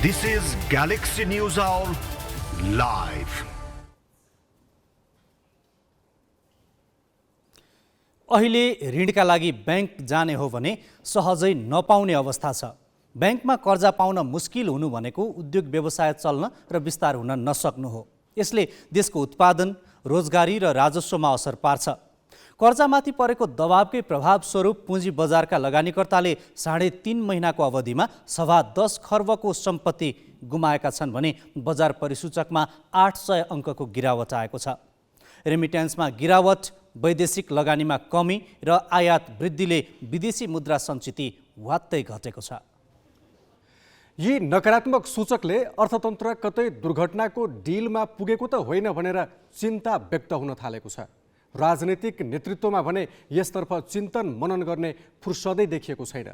This is Galaxy News Hour live. अहिले ऋणका लागि bank जाने हो भने सहजै नपाउने अवस्था छ। बैंकमा कर्जा पाउन मुस्किल हुनु भनेको उद्योग व्यवसाय चल्न र विस्तार हुन नसक्नु हो। यसले देशको उत्पादन, रोजगारी र राजस्वमा असर पार्छ। कर्जामाथि परेको दबावकै प्रभाव स्वरूप पुँजी बजारका लगानीकर्ताले 3.5 महिनाको अवधिमा 10.25 खर्बको सम्पत्ति गुमाएका छन् भने बजार परिसूचकमा 800 अङ्कको गिरावट आएको छ। रेमिट्यान्समा गिरावट, वैदेशिक लगानीमा कमी र आयात वृद्धिले विदेशी मुद्रा सञ्चिति वात्तै घटेको छ। यी नकारात्मक सूचकले अर्थतन्त्र कतै दुर्घटनाको डिलमा पुगेको त होइन भनेर चिन्ता व्यक्त हुन थालेको छ। राजनीतिक नेतृत्वमा भने यसतर्फ चिन्तन मनन गर्ने फुर्सदै देखिएको छैन।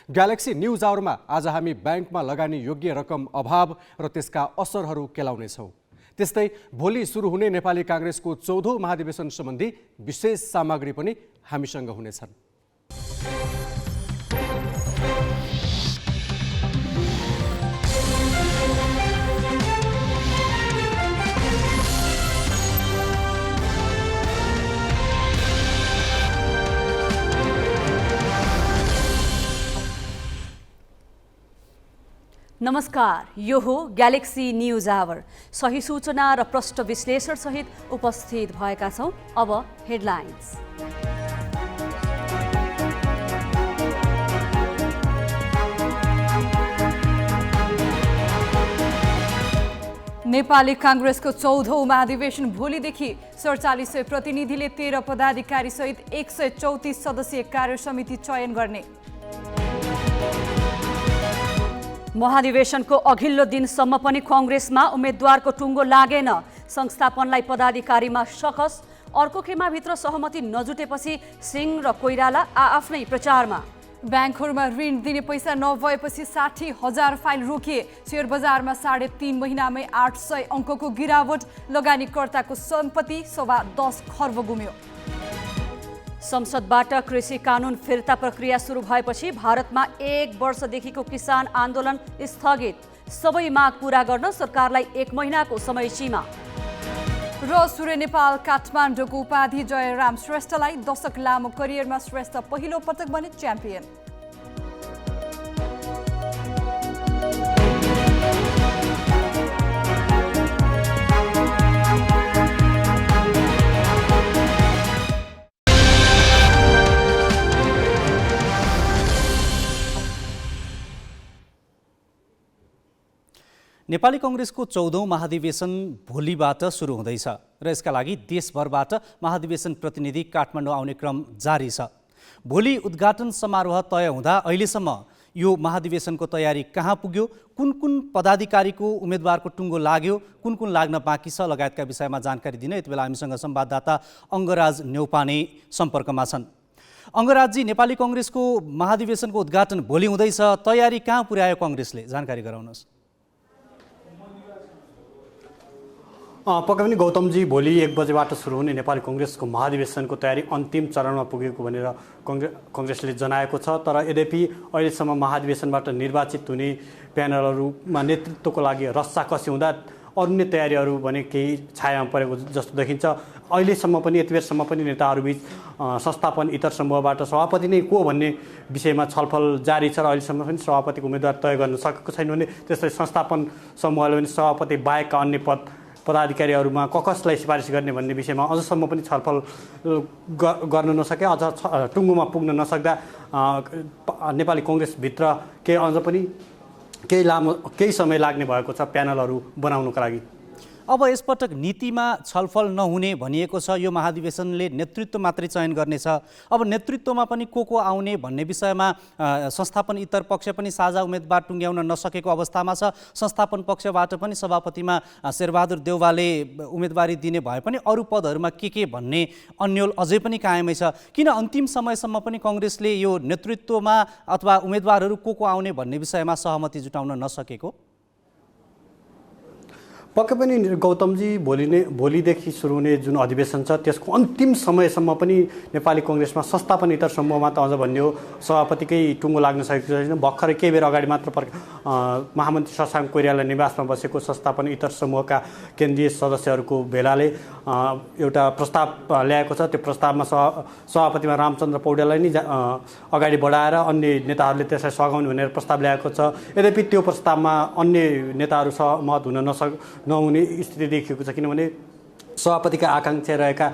ग्यालेक्सी न्युज आवरमा आज हामी बैंकमा लगानी योग्य रकम अभाव र त्यसका असरहरू केलाउनेछौँ। त्यस्तै भोलि सुरु हुने नेपाली काङ्ग्रेसको 14औं महाधिवेशन सम्बन्धी विशेष सामग्री पनि हामीसँग हुनेछन्। नमस्कार, यो हो ग्यालेक्सी न्युज आवर। सही सूचना र प्रष्ट विश्लेषण सहित उपस्थित भएका छौं। अब हेडलाइन्स। नेपाली काङ्ग्रेसको 14औं महाधिवेशन भोलिदेखि 4700 प्रतिनिधिले 13 पदाधिकारी सहित 134 सदस्यीय कार्यसमिति चयन गर्ने। महाधिवेशनको अघिल्लो दिनसम्म पनि कांग्रेसमा उम्मेद्वारको टुङ्गो लागेन। संस्थापनलाई पदाधिकारीमा सकस। अर्को खेमाभित्र सहमति नजुटेपछि सिंह र कोइराला आफ्नै प्रचारमा। ब्याङ्कहरूमा ऋण दिने पैसा नभएपछि 60,000 फाइल रोकिए। शेयर बजारमा 3.5 महिनामै 800 अङ्कको गिरावट। लगानीकर्ताको सम्पत्ति 10.25 खर्ब गुम्यो। संसदबाट कृषि कानुन फिर्ता प्रक्रिया सुरु भएपछि भारतमा 1 वर्षदेखिको किसान आन्दोलन स्थगित। सबै माग पूरा गर्न सरकारलाई 1 महिनाको समय सीमा। र सूर्य नेपाल काठमाडौँको उपाधि जयराम श्रेष्ठलाई दशक लामो करियरमा श्रेष्ठ पहिलो पटक बने च्याम्पियन। नेपाली कांग्रेसको 14औं महाधिवेशन भोलिबाट सुरु हुँदैछ र यसका लागि देशभरबाट महाधिवेशन प्रतिनिधि काठमाडौँ आउने क्रम जारी छ। भोलि उद्घाटन समारोह तय हुँदा अहिलेसम्म यो महाधिवेशनको तयारी कहाँ पुग्यो, कुन कुन पदाधिकारीको उम्मेदवारको टुङ्गो लाग्यो, कुन कुन लाग्न बाँकी छ लगायतका विषयमा जानकारी दिन यति बेला हामीसँग संवाददाता अङ्गराज न्यौपाने सम्पर्कमा छन्। अङ्गराजजी, नेपाली कांग्रेसको महाधिवेशनको उद्घाटन भोलि हुँदैछ, तयारी कहाँ पुर्यायो कांग्रेसले, जानकारी गराउनुहोस्। पक्कै पनि गौतमजी, भोलि 1 बजेबाट सुरु हुने नेपाली कांग्रेसको महाधिवेशनको तयारी अन्तिम चरणमा पुगेको भनेर कांग्रेसले जनाएको छ। तर यद्यपि अहिलेसम्म महाधिवेशनबाट निर्वाचित हुने प्यानलहरूमा नेतृत्वको लागि रस्साकसी हुँदा अन्य तयारीहरू भने केही छायामा परेको जस्तो देखिन्छ। अहिलेसम्म पनि यति बेरसम्म पनि नेताहरूबीच संस्थापन इतर समूहबाट सभापति नै को भन्ने विषयमा छलफल जारी छ र अहिलेसम्म पनि सभापतिको उम्मेदवार तय गर्न सकेको छैन भने त्यस्तै संस्थापन समूहले पनि सभापति बाहेकका अन्य पदाधिकारीहरूमा कसलाई सिफारिस गर्ने भन्ने विषयमा अझसम्म पनि छलफल गर्न नसके। अझ टुङ्गोमा पुग्न नसक्दा नेपाली कांग्रेसभित्र अझ पनि केही समय लाग्ने भएको छ प्यानलहरू बनाउनका लागि। अब यसपटक नीतिमा छलफल नहुने भनिएको छ। यो महाधिवेशनले नेतृत्व मात्रै चयन गर्नेछ। अब नेतृत्वमा पनि को आउने भन्ने विषयमा संस्थापन इतर पक्ष पनि साझा उम्मेदवार टुङ्ग्याउन नसकेको अवस्थामा छ। संस्थापन पक्षबाट पनि सभापतिमा शेरबहादुर देउवाले उम्मेदवारी दिने भए पनि अरू पदहरूमा के भन्ने अन्यल अझै पनि कायमै छ। किन अन्तिम समयसम्म पनि कांग्रेसले यो नेतृत्वमा अथवा उम्मेदवारहरू को आउने भन्ने विषयमा सहमति जुटाउन नसकेको? पक्कै पनि गौतमजी भोलिदेखि सुरु हुने जुन अधिवेशन छ त्यसको अन्तिम समयसम्म पनि नेपाली कङ्ग्रेसमा संस्थापन इतर समूहमा त अझ भन्ने हो सभापतिकै टुङ्गो लाग्न सकेको छैन। भर्खरै केही बेर अगाडि मात्र महामन्त्री शशाङ्क कोइराला निवासमा बसेको संस्थापन इतर समूहका केन्द्रीय सदस्यहरूको भेलाले एउटा प्रस्ताव ल्याएको छ। त्यो प्रस्तावमा सभापतिमा रामचन्द्र पौडेललाई नै अगाडि बढाएर अन्य नेताहरूले त्यसलाई सघाउने भनेर प्रस्ताव ल्याएको छ। यद्यपि त्यो प्रस्तावमा अन्य नेताहरू सहमत हुन नहुने स्थिति देखिएको छ, किनभने सभापतिका आकाङ्क्षा रहेका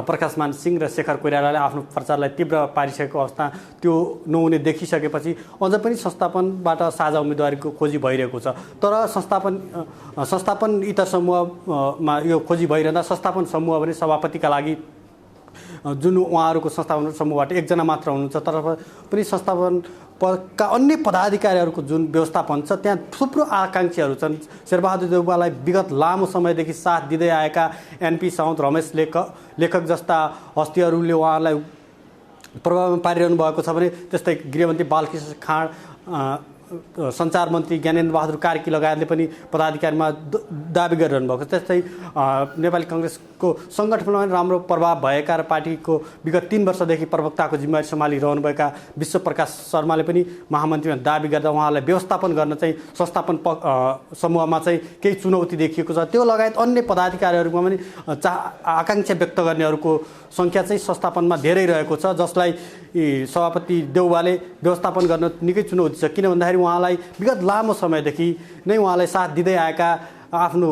प्रकाशमान सिंह र शेखर कोइरालाले आफ्नो प्रचारलाई तीव्र पारिसकेको अवस्था त्यो नहुने देखिसकेपछि अझ पनि संस्थापनबाट साझा उम्मेदवारीको खोजी भइरहेको छ। तर संस्थापन इतर समूहमा यो खोजी भइरहँदा संस्थापन समूह भने सभापतिका लागि जुन उहाँहरूको संस्थापन समूहबाट एकजना मात्र हुनुहुन्छ, तर पनि संस्थापनका अन्य पदाधिकारीहरूको जुन व्यवस्थापन छ त्यहाँ थुप्रो आकाङ्क्षीहरू छन्। शेरबहादुर देउवालाई विगत लामो समयदेखि साथ दिँदै आएका एनपी साउद, रमेश लेखक जस्ता हस्तीहरूले उहाँलाई प्रभावमा पारिरहनु भएको छ भने त्यस्तै गृहमन्त्री बालकृष्ण खाँड, सञ्चार मन्त्री ज्ञानेन्द्र बहादुर कार्की लगायतले पनि पदाधिकारीमा दाबी गरिरहनु भएको छ। त्यस्तै नेपाली कङ्ग्रेसको सङ्गठनमा राम्रो प्रभाव भएका र पार्टीको विगत 3 वर्षदेखि प्रवक्ताको जिम्मेवारी सम्हालिरहनुभएका विश्वप्रकाश शर्माले पनि महामन्त्रीमा दाबी गर्दा उहाँलाई व्यवस्थापन गर्न चाहिँ संस्थापन समूहमा चाहिँ केही चुनौती देखिएको छ। त्यो लगायत अन्य पदाधिकारीहरूमा पनि आकाङ्क्षा व्यक्त गर्नेहरूको सङ्ख्या चाहिँ संस्थापनमा धेरै रहेको छ, जसलाई सभापति देउवाले व्यवस्थापन गर्न निकै चुनौती छ। किन भन्दाखेरि उहाँलाई विगत लामो समयदेखि नै उहाँलाई साथ दिँदै आएका आफ्नो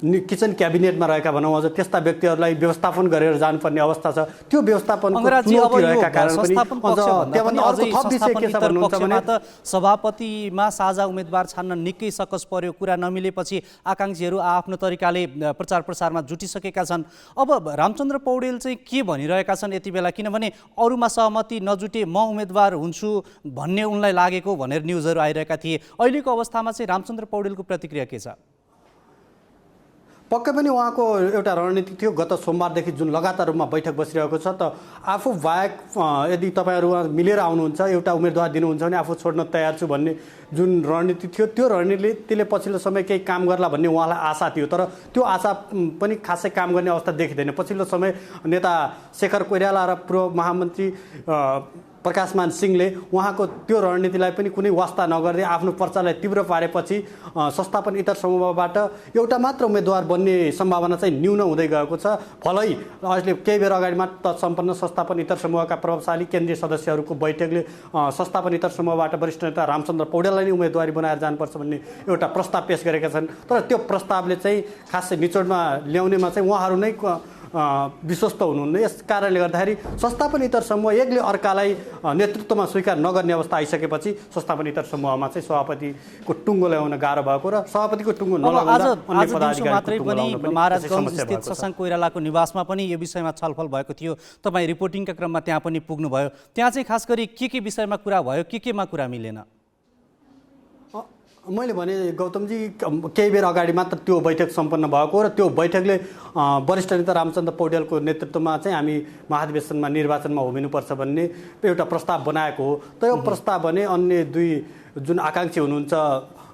किचन क्याबिनेटमा रहेका भनौँ अझ त्यस्ता व्यक्तिहरूलाई व्यवस्थापन गरेर जानुपर्ने अवस्था छ। त्यो व्यवस्थापनको चुनौती रहेका कारण पनि त्यहाँभन्दा अर्को थप विषय के छ भन्नुहुन्छ भने सभापतिमा साझा उम्मेदवार छान्न निकै सकस पर्यो। कुरा नमिलेपछि आकाङ्क्षीहरू आफ्नो तरिकाले प्रचार प्रसारमा जुटिसकेका छन्। अब रामचन्द्र पौडेल चाहिँ के भनिरहेका छन् यति बेला, किनभने अरूमा सहमति नजुटे म उम्मेदवार हुन्छु भन्ने उनलाई लागेको भनेर न्युजहरू आइरहेका थिए। अहिलेको अवस्थामा चाहिँ रामचन्द्र पौडेलको प्रतिक्रिया के छ? पक्कै पनि उहाँको एउटा रणनीति थियो। गत सोमबारदेखि जुन लगातार रूपमा बैठक बसिरहेको छ त आफू बाहेक यदि तपाईँहरू मिलेर आउनुहुन्छ एउटा उम्मेदवार दिनुहुन्छ भने आफू छोड्न तयार छु भन्ने जुन रणनीति थियो, त्यो रणनीतिले पछिल्लो समय केही काम गर्ला भन्ने उहाँलाई आशा थियो। तर त्यो आशा पनि खासै काम गर्ने अवस्था देखिँदैन। पछिल्लो समय नेता शेखर कोइराला र पूर्व महामन्त्री प्रकाशमान सिंहले उहाँको त्यो रणनीतिलाई पनि कुनै वास्ता नगर्दै आफ्नो प्रचारलाई तीव्र पारेपछि संस्थापन इतर समूहबाट एउटा मात्र उम्मेदवार बन्ने सम्भावना चाहिँ न्यून हुँदै गएको छ। फलै अहिले केही बेर अगाडि मात्र सम्पन्न संस्थापन इतर समूहका प्रभावशाली केन्द्रीय सदस्यहरूको बैठकले संस्थापन इतर समूहबाट वरिष्ठ नेता रामचन्द्र पौडेललाई नै उम्मेदवारी बनाएर जानुपर्छ भन्ने एउटा प्रस्ताव पेश गरेका छन्। तर त्यो प्रस्तावले चाहिँ खासै निचोडमा ल्याउनेमा चाहिँ उहाँहरू नै विश्वस्त हुनुहुन्न। यस कारणले गर्दाखेरि संस्थापन इतर समूह एकले अर्कालाई नेतृत्वमा स्वीकार नगर्ने अवस्था आइसकेपछि संस्थापन इतर समूहमा चाहिँ सभापतिको टुङ्गो ल्याउन गाह्रो भएको र सभापतिको टुङ्गो नलाउँदा अन्य पदाधिकारी पनि महाराजगञ्ज स्थित शशाङ्क कोइरालाको निवासमा पनि यो विषयमा छलफल भएको थियो। तपाईँ रिपोर्टिङका क्रममा त्यहाँ पनि पुग्नुभयो। त्यहाँ चाहिँ खास गरी के विषयमा कुरा भयो, केमा कुरा मिलेन? मैले भने गौतमजी केही बेर अगाडि मात्र त्यो बैठक सम्पन्न भएको र त्यो बैठकले वरिष्ठ नेता रामचन्द्र पौडेलको नेतृत्वमा चाहिँ हामी महाधिवेशनमा निर्वाचनमा उभिनुपर्छ भन्ने एउटा प्रस्ताव बनाएको हो। तर यो प्रस्ताव भने अन्य दुई जुन आकाङ्क्षी हुनुहुन्छ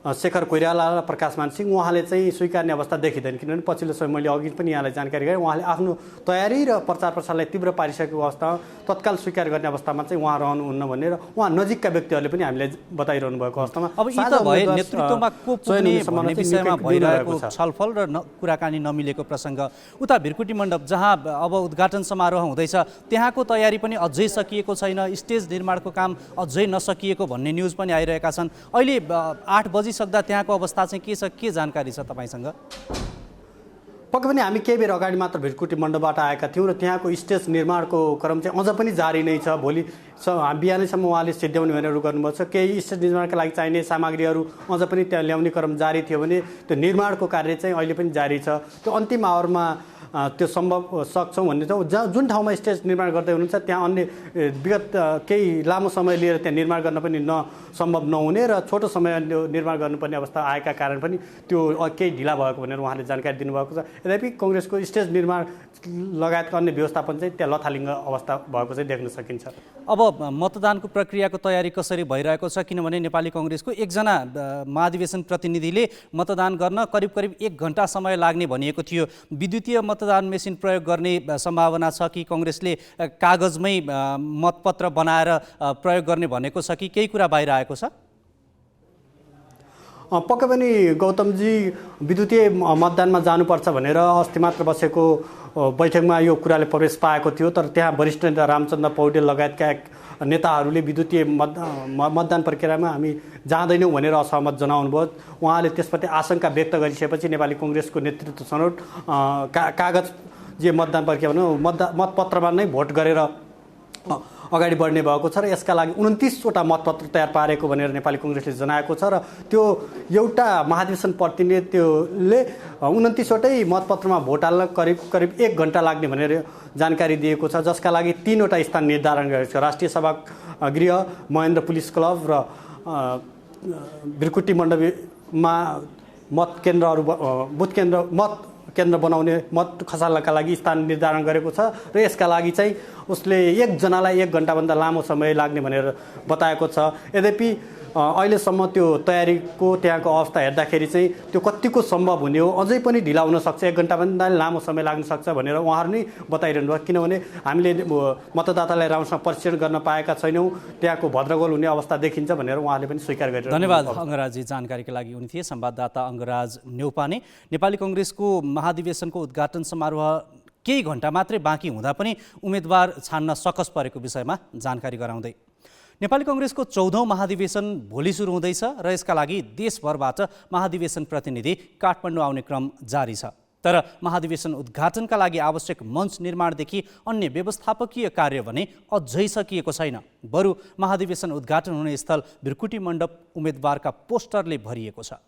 शेखर कोइराला र प्रकाशमान सिंह उहाँले चाहिँ स्वीकार्ने अवस्था देखिँदैन। किनभने पछिल्लो समय मैले अघि पनि यहाँलाई जानकारी गरेँ, उहाँले आफ्नो तयारी र प्रचार प्रसारलाई तीव्र पारिसकेको अवस्थामा तत्काल स्वीकार गर्ने अवस्थामा चाहिँ उहाँ रहनुहुन्न भनेर उहाँ नजिकका व्यक्तिहरूले पनि हामीले बताइरहनु भएको अवस्थामा अब यी त भए नेतृत्वमा को पुग्ने भन्ने विषयमा भइरहेको छलफल र कुराकानी नमिलेको प्रसङ्ग। उता भिरकुटी मण्डप जहाँ अब उद्घाटन समारोह हुँदैछ त्यहाँको तयारी पनि अझै सकिएको छैन, स्टेज निर्माणको काम अझै नसकिएको भन्ने न्युज पनि आइरहेका छन्। अहिले 8 बजी सक्दा त्यहाँको अवस्था चाहिँ के छ, के जानकारी छ तपाईँसँग? पक्कै पनि हामी केही बेर अगाडि मात्र भिरकुटी मण्डपबाट आएका थियौँ र त्यहाँको स्टेज निर्माणको क्रम चाहिँ अझ पनि जारी नै छ। भोलि बिहानैसम्म उहाँले सिद्ध्याउने भनेर गर्नुभएको छ। केही स्टेज निर्माणका लागि चाहिने सामग्रीहरू अझ पनि त्यहाँ ल्याउने क्रम जारी थियो भने त्यो निर्माणको कार्य चाहिँ अहिले पनि जारी छ। त्यो अन्तिम आवरमा त्यो सम्भव सक्छौँ भन्ने छ। जुन ठाउँमा स्टेज निर्माण गर्दै हुनुहुन्छ त्यहाँ अन्य विगत केही लामो समय लिएर त्यहाँ निर्माण गर्न पनि सम्भव नहुने र छोटो समय निर्माण गर्नुपर्ने अवस्था आएका कारण पनि त्यो केही ढिला भएको भनेर उहाँले जानकारी दिनुभएको छ। यद्यपि कङ्ग्रेसको स्टेज निर्माण लगायतका अन्य व्यवस्थापन चाहिँ त्यहाँ लथालिङ्ग अवस्था भएको चाहिँ देख्न सकिन्छ। अब मतदानको प्रक्रियाको तयारी कसरी भइरहेको छ? किनभने नेपाली कङ्ग्रेसको एकजना महाधिवेशन प्रतिनिधिले मतदान गर्न करिब करिब 1 घण्टा समय लाग्ने भनिएको थियो। विद्युतीय मतदान मेसिन प्रयोग गर्ने सम्भावना छ कि कङ्ग्रेसले कागजमै मतपत्र बनाएर प्रयोग गर्ने भनेको छ कि केही कुरा बाहिर आएको छ? पक्कै पनि गौतमजी, विद्युतीय मतदानमा जानुपर्छ भनेर अस्ति मात्र बसेको बैठकमा यो कुराले प्रवेश पाएको थियो। तर त्यहाँ वरिष्ठ नेता रामचन्द्र पौडेल लगायतका नेताहरूले विद्युतीय मतदान प्रक्रियामा हामी जाँदैनौँ भनेर असहमत जनाउनुभयो। उहाँले त्यसप्रति आशंका व्यक्त गरिसकेपछि नेपाली कङ्ग्रेसको नेतृत्व छनौट कागज जे मतदान प्रक्रिया भनौँ मतपत्रमा नै भोट गरेर अगाडि बढ्ने भएको छ र यसका लागि 29वटा मतपत्र तयार पारेको भनेर नेपाली कङ्ग्रेसले जनाएको छ। र त्यो एउटा महाधिवेशन प्रतिनिधिले 29वटै मतपत्रमा भोट हाल्न करिब 1 घण्टा लाग्ने भनेर जानकारी दिएको छ, जसका लागि 3वटा स्थान निर्धारण गरेको छ। राष्ट्रिय सभागृह, महेन्द्र पुलिस क्लब र बिर्कुटी मण्डपमा मत केन्द्र बनाउने मत खसाल्नका लागि स्थान निर्धारण गरेको छ र यसका लागि चाहिँ उसले एकजनालाई 1 घण्टाभन्दा लामो समय लाग्ने भनेर बताएको छ। यद्यपि अहिलेसम्म त्यो तयारीको त्यहाँको अवस्था हेर्दाखेरि चाहिँ त्यो कतिको सम्भव हुने हो, अझै पनि ढिला हुन सक्छ, 1 घण्टाभन्दा लामो समय लाग्न सक्छ भनेर उहाँहरू नै बताइरहनु भयो। किनभने हामीले मतदातालाई राम्रोसँग परीक्षण गर्न पाएका छैनौँ, त्यहाँको भद्रगोल हुने अवस्था देखिन्छ भनेर उहाँले पनि स्वीकार गरिरहनु। धन्यवाद अङ्गराजी, जानकारीका लागि। उनी थिए संवाददाता अङ्गराज न्यौपाने। नेपाली कङ्ग्रेसको महाधिवेशनको उद्घाटन समारोह केही घण्टा मात्रै बाँकी हुँदा पनि उम्मेदवार छान्न सकस परेको विषयमा जानकारी गराउँदै नेपाली कङ्ग्रेसको 14औं महाधिवेशन भोलि सुरु हुँदैछ र यसका लागि देशभरबाट महाधिवेशन प्रतिनिधि काठमाडौँ आउने क्रम जारी छ। तर महाधिवेशन उद्घाटनका लागि आवश्यक मञ्च निर्माणदेखि अन्य व्यवस्थापकीय कार्य भने अझै सकिएको छैन। बरु महाधिवेशन उद्घाटन हुने स्थल बिर्कुटी मण्डप उम्मेदवारका पोस्टरले भरिएको छ।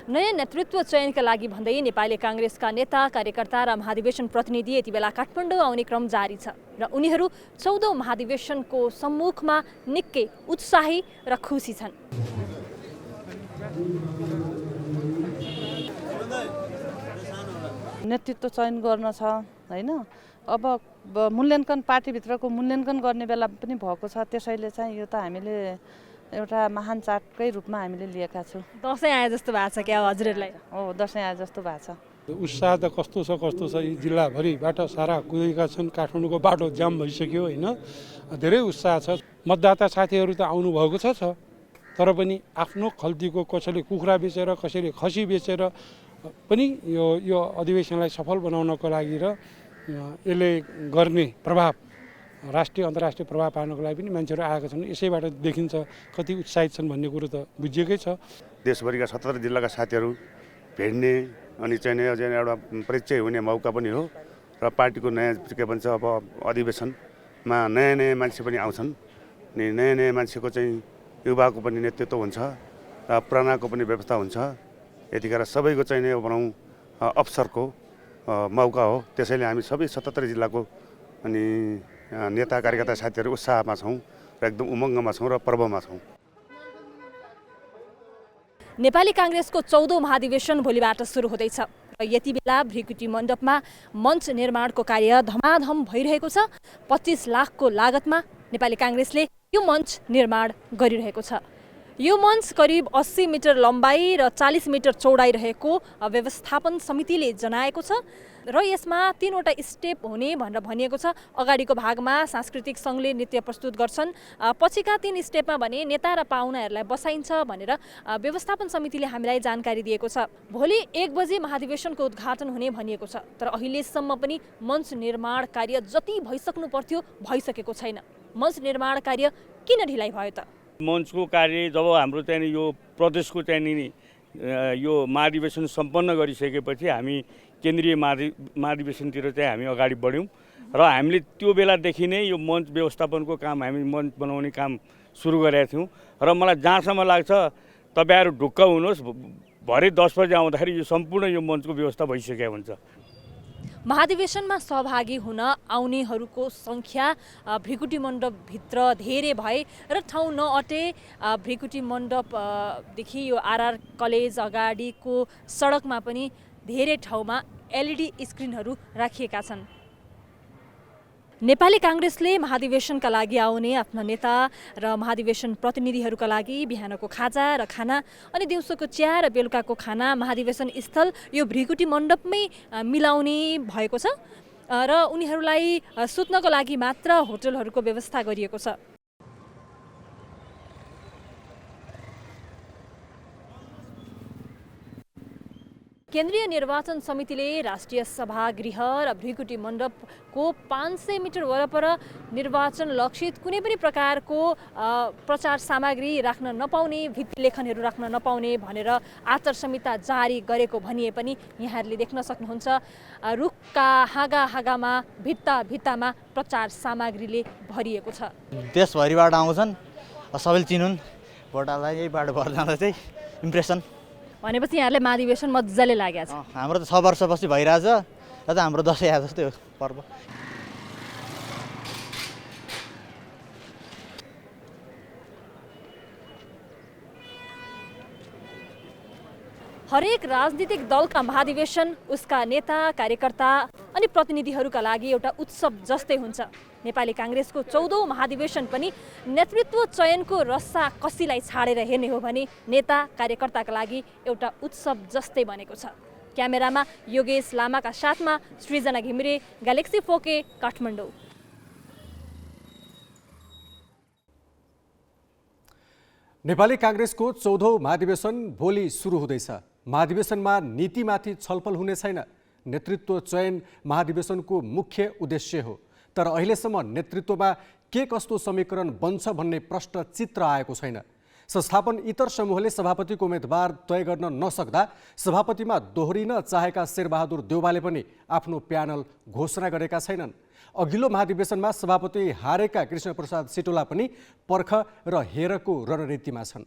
नयाँ नेतृत्व चयनका लागि भन्दै नेपाली काङ्ग्रेसका नेता, कार्यकर्ता र महाधिवेशन प्रतिनिधि यति बेला काठमाडौँ आउने क्रम जारी छ र उनीहरू 14औं महाधिवेशनको सम्मुखमा निकै उत्साही र खुसी छन्। नेतृत्व चयन गर्न छ हैन, अब मूल्याङ्कन पार्टीभित्रको मूल्याङ्कन गर्ने बेला पनि भएको छ। त्यसैले चाहिँ यो त हामीले एउटा महान चाडकै रूपमा हामीले लिएका छौँ। दसैँ आए जस्तो भएको छ क्या हजुरहरूलाई? हो, दसैँ आए जस्तो भएको छ। उत्साह त कस्तो छ यी जिल्लाभरिबाट सारा कुदेका छन्। काठमाडौँको बाटो जाम भइसक्यो होइन, धेरै उत्साह छ। मतदाता साथीहरू त आउनुभएको छ, तर पनि आफ्नो खल्तीको कसैले कुखुरा बेचेर कसैले खसी बेचेर पनि यो अधिवेशनलाई सफल बनाउनको लागि र यसले गर्ने प्रभाव, राष्ट्रिय अन्तर्राष्ट्रिय प्रभाव पार्नको लागि पनि मान्छेहरू आएका छन्। यसैबाट देखिन्छ कति उत्साहित छन् भन्ने कुरो त बुझिएकै छ। देशभरिका 17 जिल्लाका साथीहरू भेट्ने अनि चाहिँ एउटा परिचय हुने मौका पनि हो र पार्टीको नयाँ के भन्छ अब अधिवेशनमा नयाँ मान्छे पनि आउँछन्। अनि नयाँ मान्छेको चाहिँ युवाको पनि नेतृत्व हुन्छ र पुरानाको पनि व्यवस्था हुन्छ। यतिखेर सबैको चाहिँ भनौँ अवसरको मौका हो। त्यसैले हामी सबै 77 जिल्लाको अनि नेता कार्यकर्ता साथीहरू उत्साहमा छौँ र एकदम उमङ्गमा छौँ र पर्वमा छौँ। नेपाली काङ्ग्रेसको 14औं महाधिवेशन भोलिबाट सुरु हुँदैछ र यति बेला भृकुटी मण्डपमा मञ्च निर्माणको कार्य धमाधम भइरहेको छ। 25 लाखको लागतमा नेपाली काङ्ग्रेसले यो मञ्च निर्माण गरिरहेको छ। यो मञ्च करिब 80 मिटर लम्बाइ र 40 मिटर चौडाइ रहेको व्यवस्थापन समितिले जनाएको छ र यसमा 3वटा स्टेप हुने भनेर भनिएको छ। अगाडिको भागमा सांस्कृतिक सङ्घले नृत्य प्रस्तुत गर्छन्, पछिका 3 स्टेपमा भने नेता र पाहुनाहरूलाई बसाइन्छ भनेर व्यवस्थापन समितिले हामीलाई जानकारी दिएको छ। भोलि 1 बजे महाधिवेशनको उद्घाटन हुने भनिएको छ, तर अहिलेसम्म पनि मञ्च निर्माण कार्य जति भइसक्नु पर्थ्यो भइसकेको छैन। मञ्च निर्माण कार्य किन ढिलाइ भयो त? मञ्चको कार्य जब हाम्रो चाहिँ यो प्रदेशको चाहिँ यो महाधिवेशन सम्पन्न गरिसकेपछि हामी केन्द्रीय महाधिवेशनतिर चाहिँ हामी अगाडि बढ्यौँ र हामीले त्यो बेलादेखि नै यो मञ्च व्यवस्थापनको काम, हामी मञ्च बनाउने काम सुरु गरेका थियौँ। र मलाई जहाँसम्म लाग्छ तपाईँहरू ढुक्क हुनुहोस्, भरे 10 बजे आउँदाखेरि यो सम्पूर्ण यो मञ्चको व्यवस्था भइसकेको हुन्छ। महाधिवेशनमा सहभागी हुन आउनेहरूको सङ्ख्या भृकुटी मण्डपभित्र धेरै भए र ठाउँ नअटे भृकुटी मण्डपदेखि यो आरआर कलेज अगाडिको सडकमा पनि धेरै ठाउँमा एलइडी स्क्रिनहरू राखिएका छन्। नेपाली काङ्ग्रेसले महाधिवेशनका लागि आउने आफ्ना नेता र महाधिवेशन प्रतिनिधिहरूका लागि बिहानको खाजा र खाना अनि दिउँसोको चिया र बेलुकाको खाना महाधिवेशन स्थल यो भृकुटी मण्डपमै मिलाउने भएको छ र उनीहरूलाई सुत्नको लागि मात्र होटलहरूको व्यवस्था गरिएको छ। केन्द्रीय निर्वाचन समितिले राष्ट्रिय सभागृह र भृकुटी मण्डपको 500 मिटर वरपर निर्वाचन लक्षित कुनै पनि प्रकारको प्रचार सामग्री राख्न नपाउने, भित्तिलेखनहरू राख्न नपाउने भनेर आचार संहिता जारी गरेको भनिए पनि यहाँहरूले देख्न सक्नुहुन्छ रुखका हाँगामा भित्तामा प्रचार सामग्रीले भरिएको छ। देशभरिबाट आउँछन्, सबैले चिनुन् भोटालाई यही बाटो भएर जाँदा चाहिँ इम्प्रेसन भनेपछि यहाँले महाधिवेशन मजाले लागेको छ। हाम्रो त 6 वर्षपछि भइरहेछ र त हाम्रो दसैँ आए जस्तै हो पर्व। हरेक राजनीतिक दलका महाधिवेशन उसका नेता कार्यकर्ता अनि प्रतिनिधिहरूका लागि एउटा उत्सव जस्तै हुन्छ। नेपाली काङ्ग्रेसको 14औं महाधिवेशन पनि नेतृत्व चयनको रस्सा कसीलाई छाडेर हेर्ने हो भने नेता कार्यकर्ताका लागि एउटा उत्सव जस्तै बनेको छ। क्यामेरामा योगेश लामाका साथमा सृजना घिमिरे, ग्यालेक्सी 4K, काठमाडौँ। नेपाली काङ्ग्रेसको 14औं महाधिवेशन भोलि सुरु हुँदैछ। महाधिवेशनमा नीतिमाथि छलफल हुने छैन। नेतृत्व चयन महाधिवेशनको मुख्य उद्देश्य हो। तर अहिलेसम्म नेतृत्वमा के कस्तो समीकरण बन्छ भन्ने प्रश्न चित्र आएको छैन। संस्थापन इतर समूहले सभापतिको उम्मेदवार तय गर्न नसक्दा सभापतिमा दोहोरिन चाहेका शेरबहादुर देउवाले पनि आफ्नो प्यानल घोषणा गरेका छैनन्। अघिल्लो महाधिवेशनमा सभापति हारेका कृष्णप्रसाद सिटोला पनि पर्ख र हेरको रणनीतिमा छन्।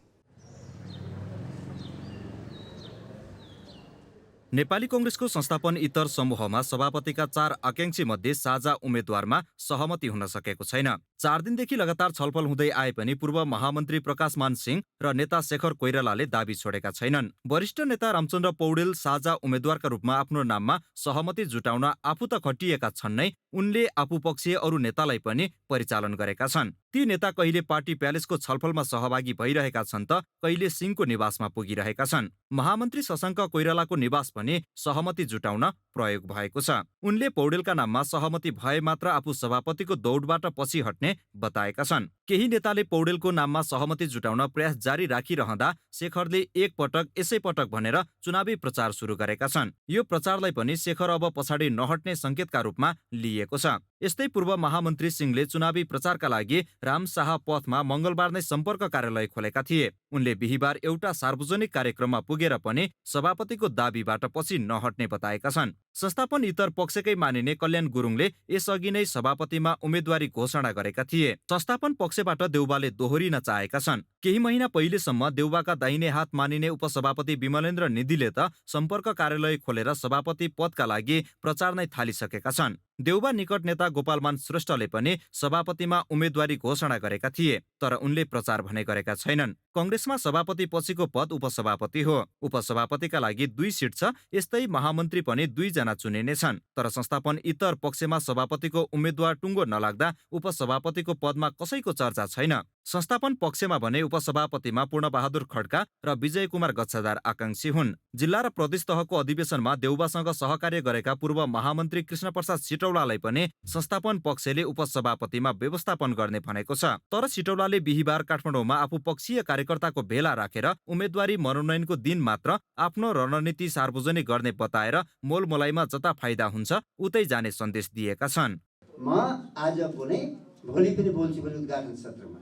नेपाली कांग्रेसको संस्थापन इतर समूहमा सभापतिका 4 आकांक्षी मध्ये साझा उम्मेद्वारमा सहमति हुन सकेको छैन। 4 दिनदेखि लगातार छलफल हुँदै आए पनि पूर्व महामन्त्री प्रकाशमान सिंह र नेता शेखर कोइरालाले दाबी छोडेका छैनन्। वरिष्ठ नेता रामचन्द्र पौडेल साझा उम्मेद्वारका रूपमा आफ्नो नाममा सहमति जुटाउन आफू त खटिएका छन् नै, उनले आफूपक्षीय अरू नेतालाई पनि परिचालन गरेका छन्। ती नेता कहिले पार्टी प्यालेसको छलफलमा सहभागी भइरहेका छन् त कहिले सिंहको निवासमा पुगिरहेका छन्। महामन्त्री शशाङ्क कोइरालाको निवास पनि सहमति जुटाउन प्रयोग भएको छ। उनले पौडेलका नाममा सहमति भए मात्र आफू सभापतिको दौडबाट पछि हट्ने बताएका छन्। केही नेताले पौडेलको नाममा सहमति जुटाउन प्रयास जारी राखिरहँदा शेखरले एक पटक यसै पटक भनेर चुनावी प्रचार सुरु गरेका छन्। यो प्रचारलाई पनि शेखर अब पछाडि नहट्ने संकेतका रूपमा लिएको छ। यस्तै पूर्व महामन्त्री सिंहले चुनावी प्रचारका लागि रामशाह पथमा मंगलबार नै सम्पर्क कार्यालय खोलेका थिए। उनले बिहीबार एउटा सार्वजनिक कार्यक्रममा पुगेर पनि सभापतिको दाबीबाट पछि नहट्ने बताएका छन्। संस्थापन इतर पक्षकै मानिने कल्याण गुरुङले यसअघि नै सभापतिमा उम्मेदवारी घोषणा गरेका थिए। संस्थापन पक्षबाट देउबाले दोहोरिन चाहेका छन्। केही महिना पहिलेसम्म देउबाका दाहिने हात मानिने उपसभापति विमलेन्द्र निधिले त सम्पर्क कार्यालय खोलेर सभापति पदका लागि प्रचार नै थालिसकेका छन्। देउबा निकट नेता गोपालमान श्रेष्ठले पनि सभापतिमा उम्मेदवारी घोषणा गरेका थिए, तर उनले प्रचार भने गरेका छैनन्। कांग्रेसमा सभापति पछिको पद उपसभापति हो। उपसभापतिका लागि 2 सिट छ। यस्तै महामन्त्री पनि 2 जना चुनिने छन्। तर संस्थापन इतर पक्षमा सभापतिको उम्मेद्वार टुङ्गो नलाग्दा उपसभापतिको पदमा कसैको चर्चा छैन। संस्थापन पक्षमा भने उपसभापतिमा पूर्णबहादुर खड्का र विजय कुमार गच्छादार आकांक्षी हुन्। जिल्ला र प्रदेश तहको अधिवेशनमा देउबासँग सहकार्य गरेका पूर्व महामन्त्री कृष्णप्रसाद सिटौलालाई पनि संस्थापन पक्षले उपसभापतिमा व्यवस्थापन गर्ने भनेको छ। तर सिटौलाले बिहीबार काठमाडौँमा आफू पक्षीय कार्यकर्ताको भेला राखेर उम्मेदवारी मनोनयनको दिन मात्र आफ्नो रणनीति सार्वजनिक गर्ने बताएर मोलमोलाइमा जता फाइदा हुन्छ उतै जाने सन्देश दिएका छन्। म आज पनि भोलि पनि बोल्छु भने उद्घाटन सत्रमा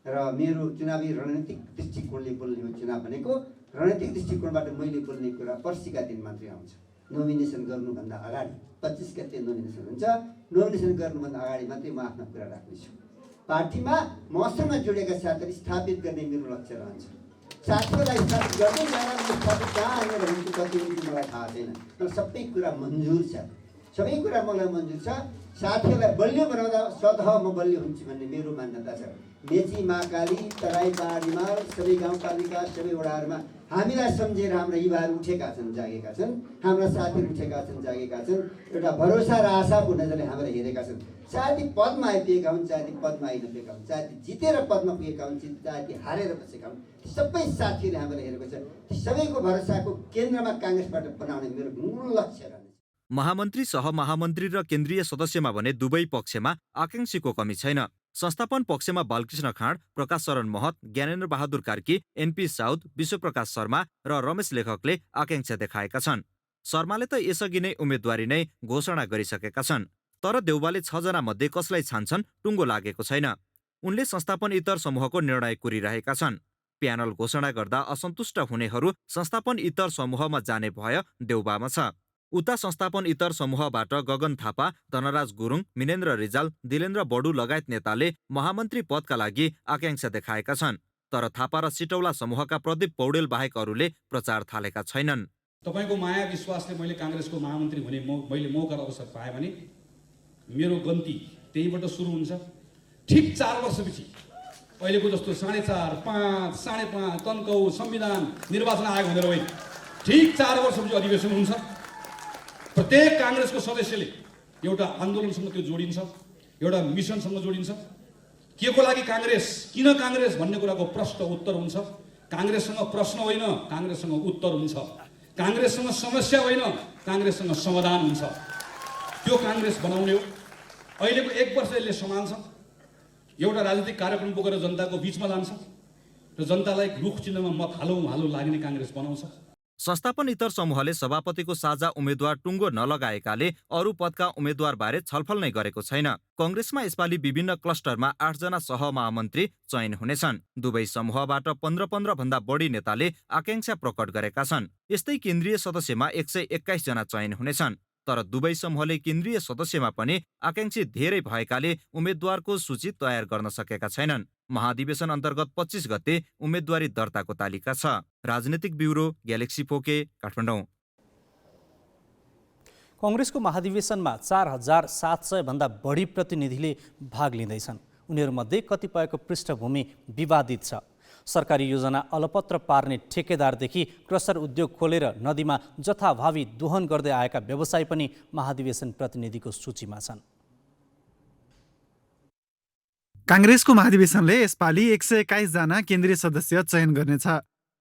र मेरो चुनावी रणनीतिक दृष्टिकोणले बोल्ने हो। चुनाव भनेको रणनीतिक दृष्टिकोणबाट मैले बोल्ने कुरा पर्सिका दिन मात्रै आउँछ। नोमिनेसन गर्नुभन्दा अगाडि 25 गते नोमिनेसन हुन्छ। नोमिनेसन गर्नुभन्दा अगाडि मात्रै म आफ्नो कुरा राख्नेछु। पार्टीमा मसँग जोडेका साथीहरू स्थापित गर्ने मेरो लक्ष्य रहन्छ। साथीहरूलाई स्थापित गर्दै जाँदा स्थापित कहाँ आएर हुन्छ कति मलाई थाहा छैन, तर सबै कुरा मन्जुर छ। सबै कुरा मलाई मन्जुर छ। साथीहरूलाई बलियो बनाउँदा स्वतः म बलियो हुन्छु भन्ने मेरो मान्यता छ। मेची, महाकाली, तराई, पहाड हिमाल सबै गाउँपालिका सबै वडाहरूमा हामीलाई सम्झेर हाम्रा युवाहरू उठेका छन्, जागेका छन्, हाम्रा साथीहरू उठेका छन्, जागेका छन्, एउटा भरोसा र आशाको नजरले हामीलाई हेरेका छन्। चाहे ती पदमा आइपुगेका हुन्, चाहे ती पदमा आइनपुगेका हुन्, चाहे ती जितेर पदमा पुगेका हुन्, चाहे ती हारेर बसेका हुन्, ती सबै साथीहरूले हामीलाई हेरेको छ। ती सबैको भरोसाको केन्द्रमा काङ्ग्रेसबाट बनाउने मेरो मूल लक्ष्य रहन्छ। महामन्त्री, सहमहामन्त्री र केन्द्रीय सदस्यमा भने दुवै पक्षमा आकांक्षीको कमी छैन। संस्थापन पक्षमा बालकृष्ण खाँड, प्रकाश शरण महत, ज्ञानेन्द्र बहादुर कार्की, एनपी साउद, विश्वप्रकाश शर्मा र रमेश लेखकले आकांक्षा देखाएका छन्। शर्माले त यसअघि नै उम्मेदवारी नै घोषणा गरिसकेका छन्। तर देउबाले 6 जना मध्ये कसलाई छान्छन् टुङ्गो लागेको छैन। उनले संस्थापन इतर समूहको निर्णय कुरिरहेका छन्। प्यानल घोषणा गर्दा असन्तुष्ट हुनेहरू संस्थापन इतर समूहमा जाने भय देउबामा छ। उता संस्थापन इतर समूहबाट गगन थापा, धनराज गुरुङ, मिनेन्द्र रिजाल, दिलेन्द्र बडु लगायत नेताले महामन्त्री पदका लागि आकांक्षा देखाएका छन्। तर थापा र सिटौला समूहका प्रदीप पौडेल बाहेक अरूले प्रचार थालेका छैनन्। तपाईको माया विश्वासले मैले काङ्ग्रेसको महामन्त्री हुने मैले मौका र अवसर पाएँ भने मेरो गन्ती त्यहीबाट सुरु हुन्छ। ठिक 4 वर्षपछि अहिलेको जस्तो 4.5, 5, 5.5 तन्कौ संविधान निर्वाचन आयोग भनेर होइन, ठिक 4 वर्षपछि अधिवेशन हुन्छ। प्रत्येक काङ्ग्रेसको सदस्यले एउटा आन्दोलनसँग त्यो जोडिन्छ, एउटा मिसनसँग जोडिन्छ। के को लागि काङ्ग्रेस, किन काङ्ग्रेस भन्ने कुराको प्रश्न उत्तर हुन्छ। काङ्ग्रेससँग प्रश्न होइन, काङ्ग्रेससँग उत्तर हुन्छ। काङ्ग्रेससँग समस्या होइन, काङ्ग्रेससँग समाधान हुन्छ। त्यो काङ्ग्रेस बनाउने हो। अहिलेको 1 वर्ष यसले सम्हाल्छ, एउटा राजनीतिक कार्यक्रम बोकेर जनताको बिचमा जान्छ र जनतालाई रुख चिन्हमा मत हालौँ लाग्ने काङ्ग्रेस बनाउँछ। संस्थापन इतर समूहले सभापतिको साझा उम्मेद्वार टुङ्गो नलगाएकाले अरू पदका उम्मेद्वारबारे छलफल नै गरेको छैन। कङ्ग्रेसमा यसपालि विभिन्न क्लस्टरमा 8 जना सहमहामन्त्री चयन हुनेछन्। दुवै समूहबाट 15 भन्दा बढी नेताले आकांक्षा प्रकट गरेका छन्। यस्तै केन्द्रीय सदस्यमा 121 जना चयन हुनेछन्। तर दुवै समूहले केन्द्रीय सदस्यमा पनि आकांक्षी धेरै भएकाले उम्मेद्वारको सूची तयार गर्न सकेका छैनन्। महाधिवेशन अन्तर्गत 25 गते उम्मेद्वारी दर्ताको तालिका छ। राजनीतिक ब्युरो, ग्यालेक्सी पोके, काठमाडौँ। कङ्ग्रेसको महाधिवेशनमा 4700 भन्दा बढी प्रतिनिधिले भाग लिँदैछन्। उनीहरूमध्ये कतिपयको पृष्ठभूमि विवादित छ। सरकारी योजना अलपत्र पार्ने ठेकेदारदेखि क्रसर उद्योग खोलेर नदीमा जथाभावी दोहन गर्दै आएका व्यवसायी पनि महाधिवेशन प्रतिनिधिको सूचीमा छन्। काङ्ग्रेसको महाधिवेशनले यसपालि 121 जना केन्द्रीय सदस्य चयन गर्नेछ।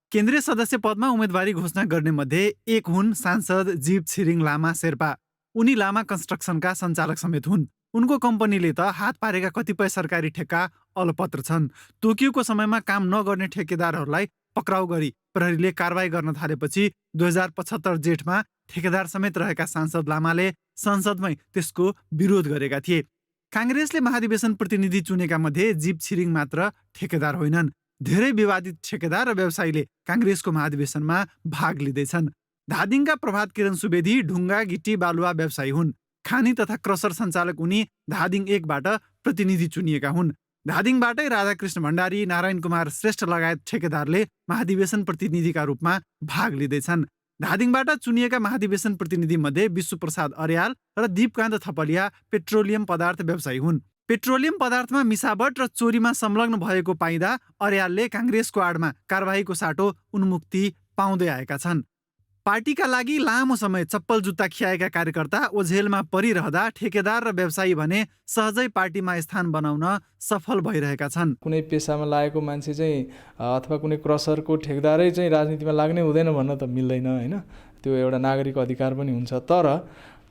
केन्द्रीय सदस्य पदमा उम्मेदवारी घोषणा गर्ने मध्ये एक हुन् सांसद जीव छिरिङ लामा शेर्पा। उनी लामा कन्स्ट्रक्सनका सञ्चालक समेत हुन्। उनको कम्पनीले त हात पारेका कतिपय सरकारी ठेक्का अलपत्र छन्। तोकिएको समयमा काम नगर्ने ठेकेदारहरूलाई पक्राउ गरी प्रहरीले कारबाही गर्न थालेपछि 2075 जेठमा ठेकेदार समेत रहेका सांसद लामाले संसदमै त्यसको विरोध गरेका थिए। काङ्ग्रेसले महाधिवेशन प्रतिनिधि चुनेका मध्ये जीव छिरिङ मात्र ठेकेदार होइनन्। धेरै विवादित ठेकेदार र व्यवसायीले काङ्ग्रेसको महाधिवेशनमा भाग लिँदैछन्। धादिङका प्रभात किरण सुवेदी ढुङ्गा गिटी बालुवा व्यवसायी हुन्। खानी तथा क्रसर सञ्चालक उनी धादिङ 1 बाट प्रतिनिधि चुनिएका हुन्। धादिङबाटै राधाकृष्ण भण्डारी, नारायण कुमार श्रेष्ठ लगायत ठेकेदारले महाधिवेशन प्रतिनिधिका रूपमा भाग लिँदैछन्। धादिङबाट चुनिएका महाधिवेशन प्रतिनिधि मध्ये विश्वप्रसाद अर्याल र दीपकान्त थपलिया पेट्रोलियम पदार्थ व्यवसायी हुन्। पेट्रोलियम पदार्थमा मिसावट र चोरीमा संलग्न भएको पाइँदा अर्यालले काङ्ग्रेसको आडमा कारबाहीको साटो उन्मुक्ति पाउँदै आएका छन्। पार्टीका लागि लामो समय चप्पल जुत्ता खियाएका कार्यकर्ता ओझेलमा परिरहँदा ठेकेदार र व्यवसायी भने सहजै पार्टीमा स्थान बनाउन सफल भइरहेका छन्। कुनै पेसामा लागेको मान्छे चाहिँ अथवा कुनै क्रसरको ठेकेदारै चाहिँ राजनीतिमा लाग्नै हुँदैन भन्न त मिल्दैन होइन। त्यो एउटा नागरिक अधिकार पनि हुन्छ। तर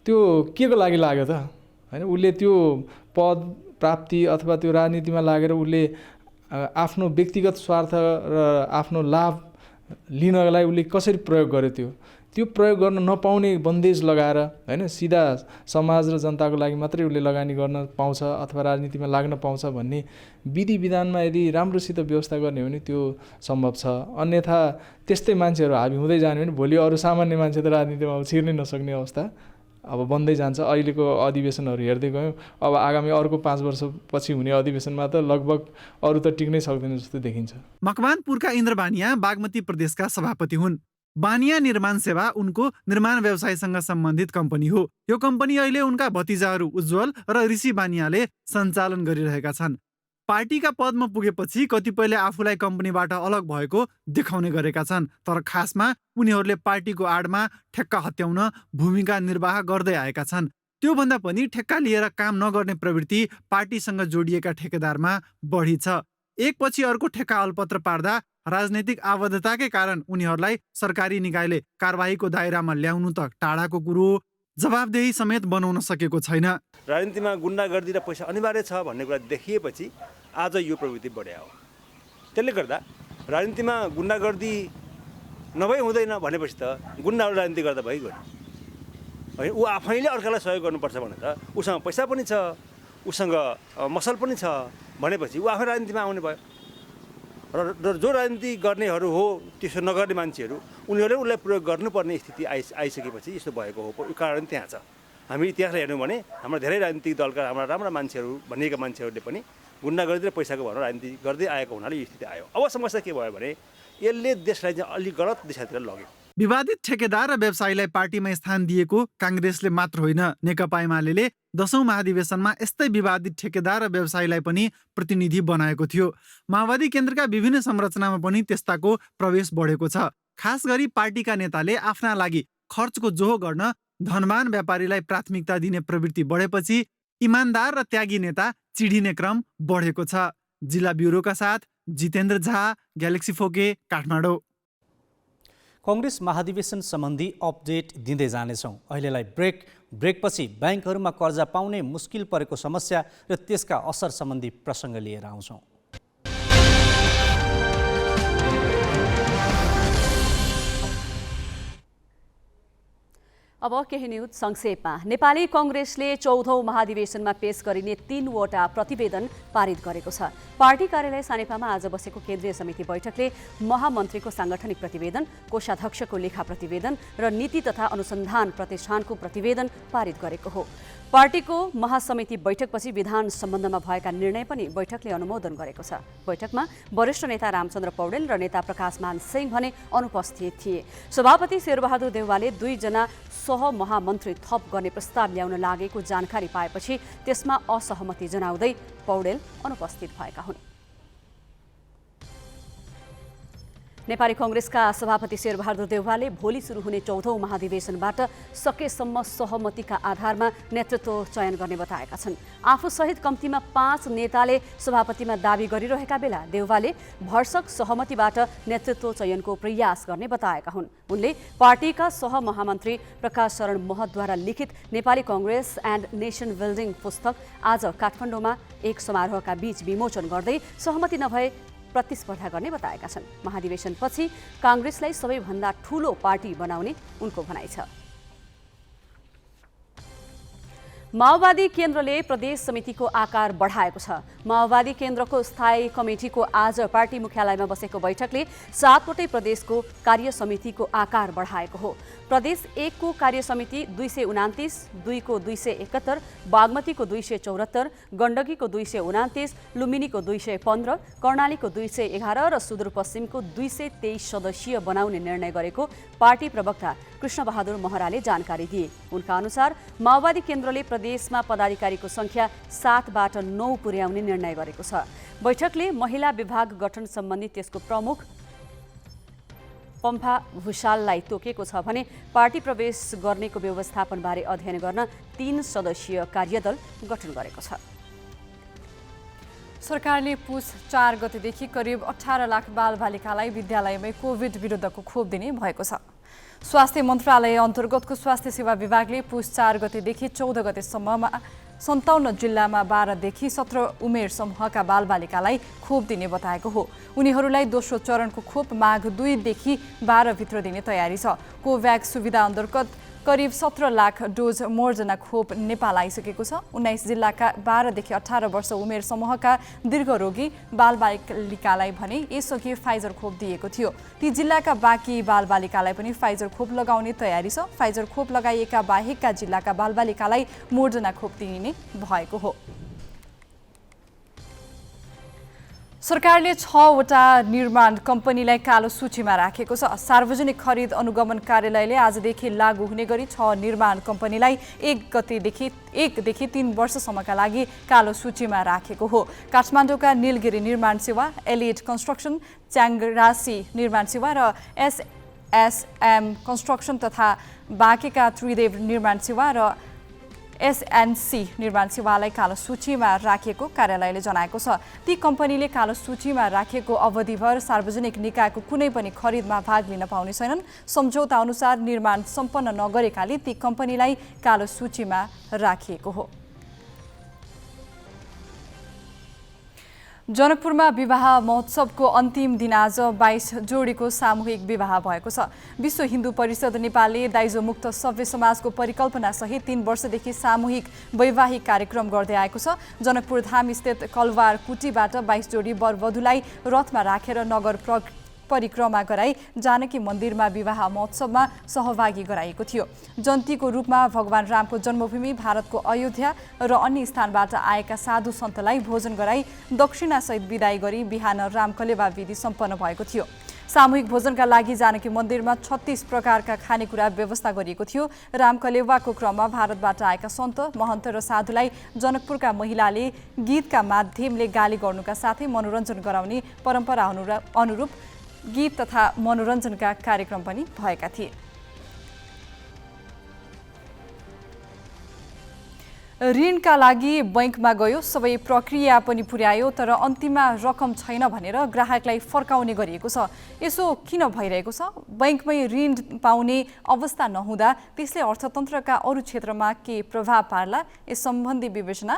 त्यो के को लागि लाग्यो त होइन। उसले त्यो पद प्राप्ति अथवा त्यो राजनीतिमा लागेर उसले आफ्नो व्यक्तिगत स्वार्थ र आफ्नो लाभ लिनलाई उसले कसरी प्रयोग गर्यो। त्यो प्रयोग गर्न नपाउने बन्देज लगाएर होइन सिधा समाज र जनताको लागि मात्रै उसले लगानी गर्न पाउँछ अथवा राजनीतिमा लाग्न पाउँछ भन्ने विधि विधानमा यदि राम्रोसित व्यवस्था गर्ने हो भने त्यो सम्भव छ। अन्यथा त्यस्तै मान्छेहरू हाबी हुँदै जाने भने भोलि अरू सामान्य मान्छे त राजनीतिमा छिर्नै नसक्ने अवस्था अब बन्दै जान्छ। अहिलेको अधिवेशनहरू हेर्दै गयौँ, अब आगामी अर्को 5 वर्षपछि हुने अधिवेशनमा त लगभग अरू त टिक्नै सक्दैन जस्तो देखिन्छ। मकवानपुरका इन्द्र बानिया बागमती प्रदेशका सभापति हुन्। बानिया निर्माण सेवा उनको निर्माण व्यवसायसँग सम्बन्धित कम्पनी हो। यो कम्पनी अहिले उनका भतिजाहरू उज्जवल र ऋषि बानियाले सञ्चालन गरिरहेका छन्। पार्टीका पदमा पुगेपछि कतिपयले आफूलाई कम्पनीबाट अलग भएको देखाउने गरेका छन्, तर खासमा उनीहरूले पार्टीको आडमा ठेक्का हत्याउन भूमिका निर्वाह गर्दै आएका छन्। त्योभन्दा पनि ठेक्का लिएर काम नगर्ने प्रवृत्ति पार्टीसँग जोडिएका ठेकेदारमा बढी छ। एकपछि अर्को ठेक्का अलपत्र पार्दा राजनैतिक आबद्धताकै कारण उनीहरूलाई सरकारी निकायले कारबाहीको दायरामा ल्याउनु त टाढाको कुरो, जवाबदेही समेत बनाउन सकेको छैन। राजनीतिमा गुन्डागर्दी र पैसा अनिवार्य छ भन्ने कुरा देखिएपछि आज यो प्रवृत्ति बढ्या हो। त्यसले गर्दा राजनीतिमा गुन्डागर्दी नभई हुँदैन भनेपछि त गुन्डाहरू राजनीति गर्दा भइगयो है। ऊ आफैले अर्कालाई सहयोग गर्नुपर्छ भने त उसँग पैसा पनि छ, उसँग मसल पनि छ भनेपछि ऊ आफै राजनीतिमा आउने भयो। र जो राजनीति गर्नेहरू हो त्यसो नगर्ने मान्छेहरू उनीहरूले उसलाई प्रयोग गर्नुपर्ने स्थिति आइसकेपछि यस्तो भएको हो। यो कारण त्यहाँ छ। हामी इतिहासलाई हेर्यौँ भने हाम्रो धेरै राजनीतिक दलका हाम्रा राम्रा मान्छेहरू भनिएका मान्छेहरूले पनि गुन्डागर्दी र पैसाको भरमा राजनीति गर्दै आएको हुनाले यो स्थिति आयो। अब समस्या के भयो भने यसले देशलाई चाहिँ अलिक गलत दिशातिर लग्यो। विवादित ठेकेदार र व्यवसायीलाई पार्टीमा स्थान दिएको काङ्ग्रेसले मात्र होइन, नेकपा एमाले 10औं महाधिवेशनमा यस्तै विवादित ठेकेदार र व्यवसायीलाई पनि प्रतिनिधि बनाएको थियो। माओवादी केन्द्रका विभिन्न संरचनामा पनि त्यस्ताको प्रवेश बढेको छ। खास गरी पार्टीका नेताले आफ्ना लागि खर्चको जोहो गर्न धनवान व्यापारीलाई प्राथमिकता दिने प्रवृत्ति बढेपछि इमान्दार र त्यागी नेता चिडिने क्रम बढेको छ। जिल्ला ब्युरोका साथ जितेन्द्र झा, ग्यालेक्सी फोके, काठमाडौँ। कांग्रेस महाधिवेशन सम्बन्धी अपडेट दिँदै जानेछौँ। अहिलेलाई ब्रेकपछि ब्याङ्कहरूमा कर्जा पाउने मुस्किल परेको समस्या र त्यसका असर सम्बन्धी प्रसङ्ग लिएर आउँछौँ। अब केही न्युज संक्षेपमा। नेपाली कांग्रेसले 14औं महाधिवेशनमा पेश गरिने 3वटा प्रतिवेदन पारित गरेको छ। पार्टी कार्यालय सानेपामा आज बसेको केन्द्रीय समिति बैठकले महामन्त्रीको साङ्गठनिक प्रतिवेदन, कोषाध्यक्षको लेखा प्रतिवेदन र नीति तथा अनुसन्धान प्रतिष्ठानको प्रतिवेदन पारित गरेको हो। पार्टीको महासमिति बैठकपछि विधान सम्बन्धमा भएका निर्णय पनि बैठकले अनुमोदन गरेको छ। बैठकमा वरिष्ठ नेता रामचन्द्र पौडेल र नेता प्रकाशमान सिंह भने अनुपस्थित थिए। सभापति शेरबहादुर देउवाले 2 जना सहमहामन्त्री थप गर्ने प्रस्ताव ल्याउन लागेको जानकारी पाएपछि त्यसमा असहमति जनाउँदै पौडेल अनुपस्थित भएका हुन्। नेपाली कांग्रेसका सभापति शेरबहादुर देउवाले भोलि सुरु हुने 14औं महाधिवेशनबाट सकेसम्म सहमतिका आधारमा नेतृत्व चयन गर्ने बताएका छन्। आफूसहित कम्तीमा 5 नेताले सभापतिमा दावी गरिरहेका बेला देउवाले भरसक सहमतिबाट नेतृत्व चयनको प्रयास गर्ने बताएका हुन्। उनले पार्टीका सहमहामन्त्री प्रकाश शरण महतद्वारा लिखित Nepali Congress and nation building पुस्तक आज काठमाडौँमा एक समारोहका बीच विमोचन गर्दै सहमति नभए प्रतिस्पर्धा गर्ने बताएका छन्। महाधिवेशनपछि कांग्रेसलाई सबैभन्दा ठूलो पार्टी बनाउने उनको भनाइ छ। माओवादी केन्द्रले प्रदेश समितिको आकार बढाएको छ। माओवादी केन्द्रको स्थायी कमिटीको आज पार्टी मुख्यालयमा बसेको बैठकले 7वटै प्रदेशको कार्य समितिको आकार बढाएको हो। प्रदेश 1 को कार्य समिति 229, 2 को 271, बागमतीको 274, गण्डकीको 229, लुम्बिनीको 215, कर्णालीको 211 र सुदूरपश्चिमको 223 सदस्यीय बनाउने निर्णय गरेको पार्टी प्रवक्ता कृष्णबहादुर महराले जानकारी दिए। उनका अनुसार माओवादी केन्द्रले प्रदेशमा पदाधिकारीको संख्या 7बाट 9 पुर्याउने निर्णय गरेको छ। बैठकले महिला विभाग गठन सम्बन्धी त्यसको प्रमुख पम्फा भूषाललाई तोकेको छ भने पार्टी प्रवेश गर्नेको व्यवस्थापनबारे अध्ययन गर्न 3 सदस्यीय कार्यदल गठन गरेको छ। सरकारले पुस 4 गतेदेखि करिब 18 लाख बालबालिकालाई विद्यालयमै कोभिड विरुद्धको खोप दिने भएको छ। स्वास्थ्य मन्त्रालय अन्तर्गतको स्वास्थ्य सेवा विभागले पुस 4 गतेदेखि 14 गतेसम्ममा 57 जिल्लामा 12 देखि 17 उमेर समूहका बालबालिकालाई खोप दिने बताएको हो। उनीहरूलाई दोस्रो चरणको खोप माघ 2 देखि 12 भित्र दिने तयारी छ। कोभ्याक्स सुविधा अन्तर्गत करिब 17 लाख डोज मोर्जना खोप नेपाल आइसकेको छ। 19 जिल्लाका 12 देखि 18 वर्ष उमेर समूहका दीर्घरोगी बालबालिकालाई भने यसअघि फाइजर खोप दिएको थियो। ती जिल्लाका बाँकी बालबालिकालाई पनि फाइजर खोप लगाउने तयारी छ। फाइजर खोप लगाइएका बाहेकका जिल्लाका बालबालिकालाई मोर्जना खोप दिइने भएको हो। सरकारले 6वटा निर्माण कम्पनीलाई कालो सूचीमा राखेको छ। सार्वजनिक खरिद अनुगमन कार्यालयले आजदेखि लागू हुने गरी 6 निर्माण कम्पनीलाई 1देखि 3 वर्षसम्मका लागि कालो सूचीमा राखेको हो। काठमाडौँका नीलगिरी निर्माण सेवा, एलिट कन्स्ट्रक्सन, च्याङ्ग्रासी निर्माण सेवा र एसएसएम कन्स्ट्रक्सन तथा बाँकेका त्रिदेव निर्माण सेवा र एसएनसी निर्माण सेवालाई कालो सूचीमा राखिएको कार्यालयले जनाएको छ। ती कम्पनीले कालो सूचीमा राखिएको अवधिभर सार्वजनिक निकायको कुनै पनि खरिदमा भाग लिन पाउने छैनन्। सम्झौता अनुसार निर्माण सम्पन्न नगरेकाले ती कम्पनीलाई कालो सूचीमा राखिएको हो। जनकपुरमा विवाह महोत्सवको अन्तिम दिन आज 22 जोडीको सामूहिक विवाह भएको छ। विश्व हिन्दू परिषद नेपालले दाइजो मुक्त सभ्य समाजको परिकल्पनासहित 3 वर्षदेखि सामूहिक वैवाहिक कार्यक्रम गर्दै आएको छ। जनकपुर धाम स्थित कलवार कुटीबाट 22 जोडी वरवधुलाई रथमा राखेर नगर परिक्रमा गराई जानकी मन्दिरमा विवाह महोत्सवमा सहभागी गराइएको थियो। जन्तीको रूपमा भगवान रामको जन्मभूमि भारतको अयोध्या र अन्य स्थानबाट आएका साधु सन्तलाई भोजन गराई दक्षिणासहित विदाई गरी बिहान रामकलेवा विधि सम्पन्न भएको थियो। सामूहिक भोजनका लागि जानकी मन्दिरमा 36 प्रकारका खानेकुरा व्यवस्था गरिएको थियो। रामकलेवाको क्रममा भारतबाट आएका सन्त, महन्त र साधुलाई जनकपुरका महिलाले गीतका माध्यमले गाली गर्नुका साथै मनोरञ्जन गराउने परम्परा अनुरूप गीत तथा मनोरञ्जनका कार्यक्रम पनि भएका थिए। ऋणका लागि बैंकमा गयो, सबै प्रक्रिया पनि पुर्यायो, तर अन्तिममा रकम छैन भनेर ग्राहकलाई फर्काउने गरिएको छ। यसो किन भइरहेको छ? बैंकमै ऋण पाउने अवस्था नहुँदा त्यसले अर्थतन्त्रका अरू क्षेत्रमा के प्रभाव पार्ला? यस सम्बन्धी विवेचना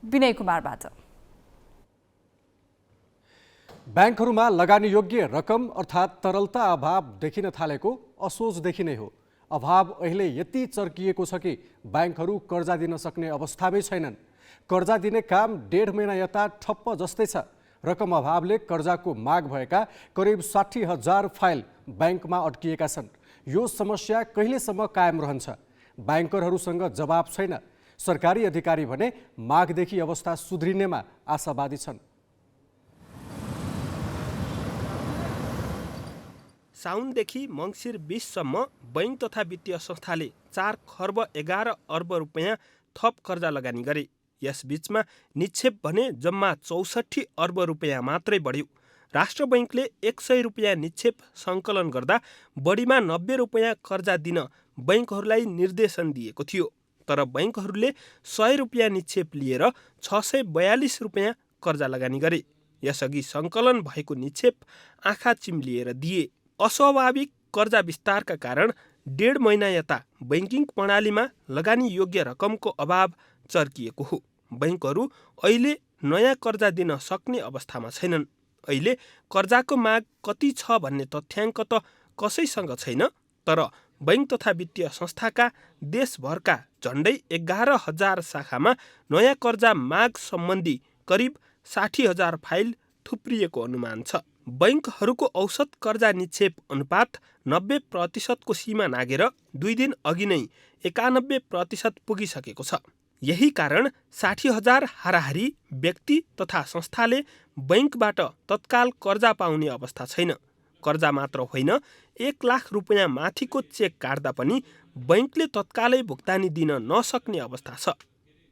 विनय कुमारबाट। ब्याङ्कहरूमा लगानीयोग्य रकम अर्थात् तरलता अभाव देखिन थालेको असोजदेखि नै हो। अभाव अहिले यति चर्किएको छ कि ब्याङ्कहरू कर्जा दिन सक्ने अवस्थामै छैनन्। कर्जा दिने काम 1.5 महिना यता ठप्प जस्तै छ। रकम अभावले कर्जाको माग भएका करिब 60,000 फाइल ब्याङ्कमा अड्किएका छन्। यो समस्या कहिलेसम्म कायम रहन्छ? ब्याङ्करहरूसँग जवाब छैन। सरकारी अधिकारी भने मागदेखि अवस्था सुध्रिनेमा आशावादी छन्। साउनदेखि मङ्सिर 20 सम्म बैंक तथा वित्तीय संस्थाले 4 खर्ब 11 अर्ब रुपियाँ थप कर्जा लगानी गरे। यस बीचमा निक्षेप भने जम्मा 64 अर्ब रुपियाँ मात्रै बढ्यो। राष्ट्र बैंकले 100 रुपियाँ निक्षेप सङ्कलन गर्दा बढीमा 90 रुपियाँ कर्जा दिन बैंकहरूलाई निर्देशन दिएको थियो। तर बैंकहरूले 100 रुपियाँ निक्षेप लिएर 642 रुपियाँ कर्जा लगानी गरे। यसअघि सङ्कलन भएको निक्षेप आँखा चिम्लिएर दिए। अस्वाभाविक कर्जा विस्तारका कारण 1.5 महिना यता बैंकिङ प्रणालीमा लगानी योग्य रकमको अभाव चर्किएको हो। बैंकहरू अहिले नयाँ कर्जा दिन सक्ने अवस्थामा छैनन्। अहिले कर्जाको माग कति छ भन्ने तथ्याङ्क त कसैसँग छैन। तर बैंक तथा वित्तीय संस्थाका देशभरका झन्डै 11,000 शाखामा नयाँ कर्जा माग सम्बन्धी करिब 60,000 फाइल थुप्रिएको अनुमान छ। बैंकहरूको औसत कर्जा निक्षेप अनुपात 90% को सीमा नागेर 2 दिन अघि नै 91% पुगिसकेको छ। यही कारण 60,000 हाराहारी व्यक्ति तथा संस्थाले बैंकबाट तत्काल कर्जा पाउने अवस्था छैन। कर्जा मात्र होइन, 1 लाख रुपियाँ माथिको चेक काट्दा पनि बैंकले तत्कालै भुक्तानी दिन नसक्ने अवस्था छ।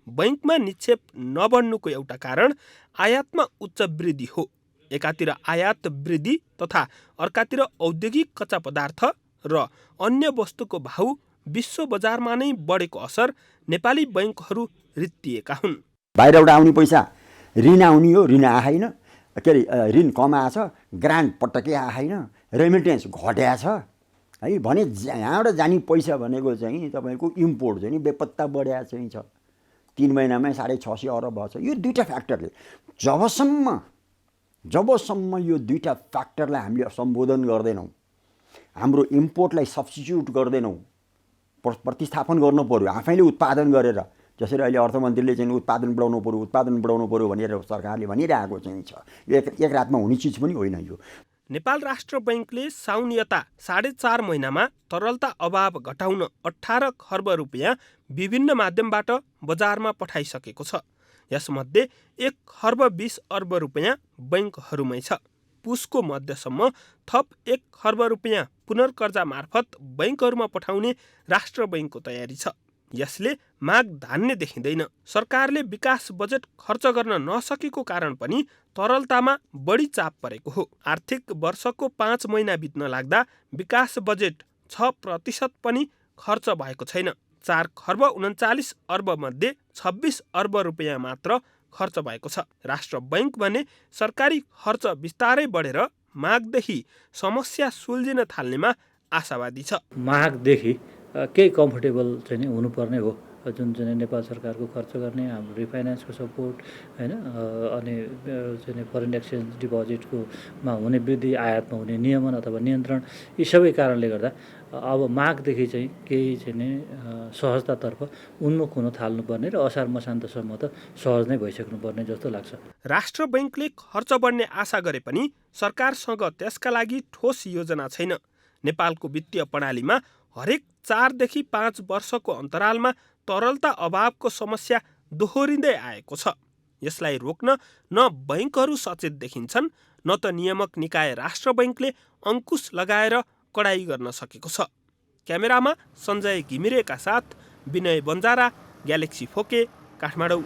बैंकमा निक्षेप नबढ्नुको एउटा कारण आयातमा उच्च वृद्धि हो। एकातिर आयात वृद्धि तथा अर्कातिर औद्योगिक कच्चा पदार्थ र अन्य वस्तुको भाउ विश्व बजारमा नै बढेको असर नेपाली बैंकहरू रित्तिएका हुन्। बाहिरबाट आउने पैसा ऋण आउने हो, ऋण आएन, के अरे ऋण कम आएछ, ग्रान्ट पटक्कै आएन, रेमिटेन्स घट्या छ है भने यहाँबाट जाने पैसा भनेको चाहिँ तपाईँको इम्पोर्ट चाहिँ नि बेपत्ता बढ्या चाहिँ छ। 3 महिनामै 650 अरब भएको छ। यो दुईटा फ्याक्टरले जबसम्म यो दुईटा फ्याक्टरलाई हामीले सम्बोधन गर्दैनौँ, हाम्रो इम्पोर्टलाई सब्स्टिट्युट गर्दैनौँ, प्रतिस्थापन गर्नु पर्यो आफैले उत्पादन गरेर। जसरी अहिले अर्थमन्त्रीले चाहिँ उत्पादन बढाउनु पर्यो भनेर सरकारले भनिरहेको चाहिँ छ। एक रातमा हुने चिज पनि होइन यो। नेपाल राष्ट्र बैंकले साउन यता 4.5 महिनामा तरलता अभाव घटाउन 18 खर्ब रुपियाँ विभिन्न माध्यमबाट बजारमा पठाइसकेको छ। यसमध्ये 1 खर्ब 20 अर्ब रुपियाँ बैङ्कहरूमै छ। पुसको मध्यसम्म थप 1 खर्ब रुपियाँ पुनर्कर्जा मार्फत बैङ्कहरूमा पठाउने राष्ट्र बैङ्कको तयारी छ। यसले माग धान्ने देखिँदैन। सरकारले विकास बजेट खर्च गर्न नसकेको कारण पनि तरलतामा बढी चाप परेको हो। आर्थिक वर्षको 5 महिना बित्न लाग्दा विकास बजेट 6% पनि खर्च भएको छैन। 4 खर्ब 39 अर्ब मध्ये 26 अर्ब रुपियाँ मात्र खर्च भएको छ। राष्ट्र बैङ्क भने सरकारी खर्च बिस्तारै बढेर मागदेखि समस्या सुल्झिन थाल्नेमा आशावादी छ। मागदेखि केही कम्फर्टेबल चाहिँ हुनुपर्ने हो। जुन चाहिँ नेपाल सरकारको खर्च गर्ने, हाम्रो रिफाइनेन्सको सपोर्ट हैन, अनि चाहिँ फरेन एक्सचेन्ज डिपोजिटकोमा हुने वृद्धि, आयातमा हुने नियमन अथवा नियन्त्रण, यी सबै कारणले गर्दा अब मागदेखि चाहिँ केही चाहिँ सहजतातर्फ उन्मुख हुन थाल्नुपर्ने र असार मसान्तसम्म त सहज नै भइसक्नुपर्ने जस्तो लाग्छ। राष्ट्र बैङ्कले खर्च बढ्ने आशा गरे पनि सरकारसँग त्यसका लागि ठोस योजना छैन। नेपालको वित्तीय प्रणालीमा हरेक 4 देखि 5 वर्षको अन्तरालमा तरलता अभावको समस्या दोहोरिँदै आएको छ। यसलाई रोक्न न बैङ्कहरू सचेत देखिन्छन्, न त नियामक निकाय राष्ट्र बैङ्कले अंकुश लगाएर कडाई गर्न सकेको छ। क्यामेरामा सञ्जय घिमिरेका साथ विनय बन्जारा, ग्यालेक्सी फोके, काठमाडौँ।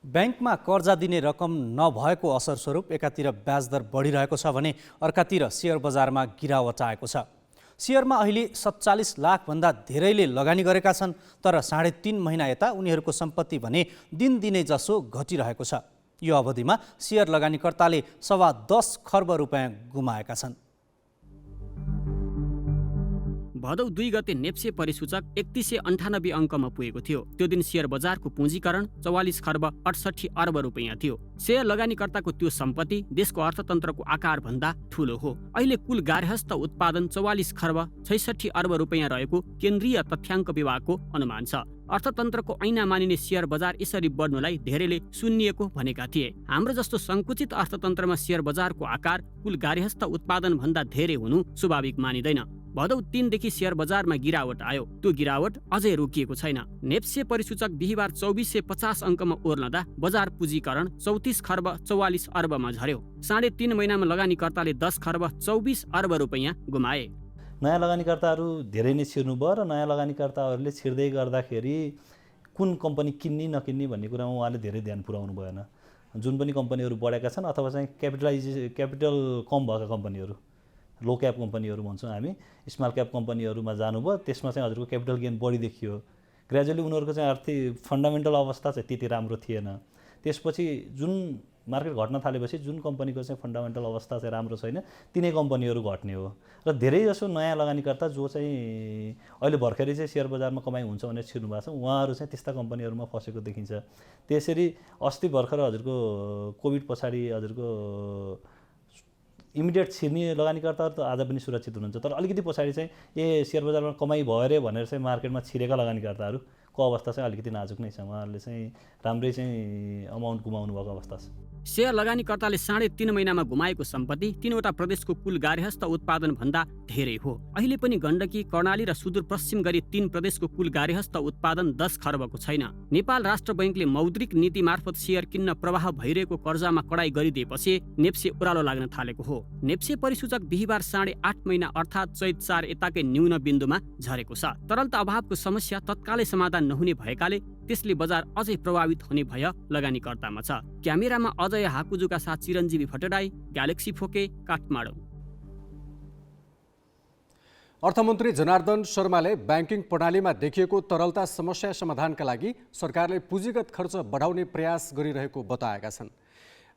ब्याङ्कमा कर्जा दिने रकम नभएको असरस्वरूप एकातिर ब्याज दर बढिरहेको छ भने अर्कातिर सेयर बजारमा गिरावट आएको छ। सेयरमा अहिले 47 लाखभन्दा धेरैले लगानी गरेका छन्, तर 3.5 महिना यता उनीहरूको सम्पत्ति भने दिनदिनै जसो घटिरहेको छ। यो अवधिमा सेयर लगानीकर्ताले 10.25 खर्ब रुपियाँ गुमाएका छन्। भदौ 2 गते नेप्से परिसूचक 3198 अङ्कमा पुगेको थियो। त्यो दिन सेयर बजारको पुँजीकरण 44 खर्ब 68 अर्ब रुपियाँ थियो। सेयर लगानीकर्ताको त्यो सम्पत्ति देशको अर्थतन्त्रको आकार भन्दा ठूलो हो। अहिले कुल गार्हस्थ उत्पादन 44 खर्ब 66 अर्ब रुपियाँ रहेको केन्द्रीय तथ्याङ्क विभागको अनुमान छ। अर्थतन्त्रको ऐना मानिने सेयर बजार यसरी बढ्नुलाई धेरैले सुन्निएको भनेका थिए। हाम्रो जस्तो संकुचित अर्थतन्त्रमा सेयर बजारको आकार कुल गार्हस्थ उत्पादन भन्दा धेरै हुनु स्वाभाविक मानिँदैन। भदौ 3 देखि सेयर बजारमा गिरावट आयो। त्यो गिरावट अझै रोकिएको छैन। नेप्से परिसूचक बिहीबार 2450 अङ्कमा ओर्लदा बजार पुँजीकरण 34 खर्ब 44 अर्बमा झर्यो। 3.5 महिनामा लगानीकर्ताले 10 खर्ब 24 अर्ब रुपियाँ गुमाए। नयाँ लगानीकर्ताहरू धेरै नै छिर्नु भयो र नयाँ लगानीकर्ताहरूले छिर्दै गर्दाखेरि कुन कम्पनी किन्ने नकिन्ने भन्ने कुरामा उहाँले धेरै ध्यान पुर्याउनु भएन। जुन पनि कम्पनीहरू बढेका छन् अथवा चाहिँ क्यापिटल कम भएका कम्पनीहरू, लो क्याप कम्पनीहरू भन्छौँ हामी, स्मल क्याप कम्पनीहरूमा जानुभयो। त्यसमा चाहिँ हजुरको क्यापिटल गेन बढी देखियो। ग्रेजुअली उनीहरूको चाहिँ आर्थिक फन्डामेन्टल अवस्था चाहिँ त्यति राम्रो थिएन। त्यसपछि जुन मार्केट घट्न थालेपछि जुन कम्पनीको चाहिँ फन्डामेन्टल अवस्था चाहिँ राम्रो छैन, तिनै कम्पनीहरू घट्ने हो। र धेरै जसो नयाँ लगानीकर्ता जो चाहिँ अहिले भर्खरै चाहिँ सेयर बजारमा कमाइ हुन्छ भनेर छिर्नु भएको छ, उहाँहरू चाहिँ त्यस्ता कम्पनीहरूमा फसेको देखिन्छ। त्यसरी अस्ति भर्खर हजुरको कोभिड पछाडि हजुरको इमिडिएट छिर्ने लगानीकर्ताहरू त आज पनि सुरक्षित हुनुहुन्छ, तर अलिकति पछाडि चाहिँ सेयर बजारमा कमाइ भयो अरे भनेर चाहिँ मार्केटमा छिरेका लगानीकर्ताहरूको अवस्था चाहिँ अलिकति नाजुक नै छ। उहाँहरूले चाहिँ राम्रै चाहिँ अमाउन्ट गुमाउनु भएको अवस्था छ। सेयर लगानीकर्ताले 3.5 महिनामा गुमाएको सम्पत्ति 3वटा प्रदेशको कुल गार्हस्थ उत्पादन भन्दा धेरै हो। अहिले पनि गण्डकी, कर्णाली र सुदूरपश्चिम गरी 3 प्रदेशको कुल गार्हस्थ उत्पादन 10 खर्बको छैन। नेपाल राष्ट्र बैङ्कले मौद्रिक नीति मार्फत सेयर किन्न प्रवाह भइरहेको कर्जामा कडाई गरिदिएपछि नेप्से ओह्रालो लाग्न थालेको हो। नेप्से परिसूचक बिहीबार 8.5 महिना अर्थात् चैत 4 यताकै न्यून बिन्दुमा झरेको छ। तरलता अभावको समस्या तत्कालै समाधान नहुने भएकाले त्यसले बजार अझै प्रभावित हुने भय लगानीकर्तामा छ। क्यामेरामा अजय हाकुजुका साथ चिरञ्जीवी भट्टराई, ग्यालेक्सी फोके, काठमाडौँ। अर्थमन्त्री जनार्दन शर्माले ब्याङ्किङ प्रणालीमा देखिएको तरलता समस्या समाधानका लागि सरकारले पुँजीगत खर्च बढाउने प्रयास गरिरहेको बताएका छन्।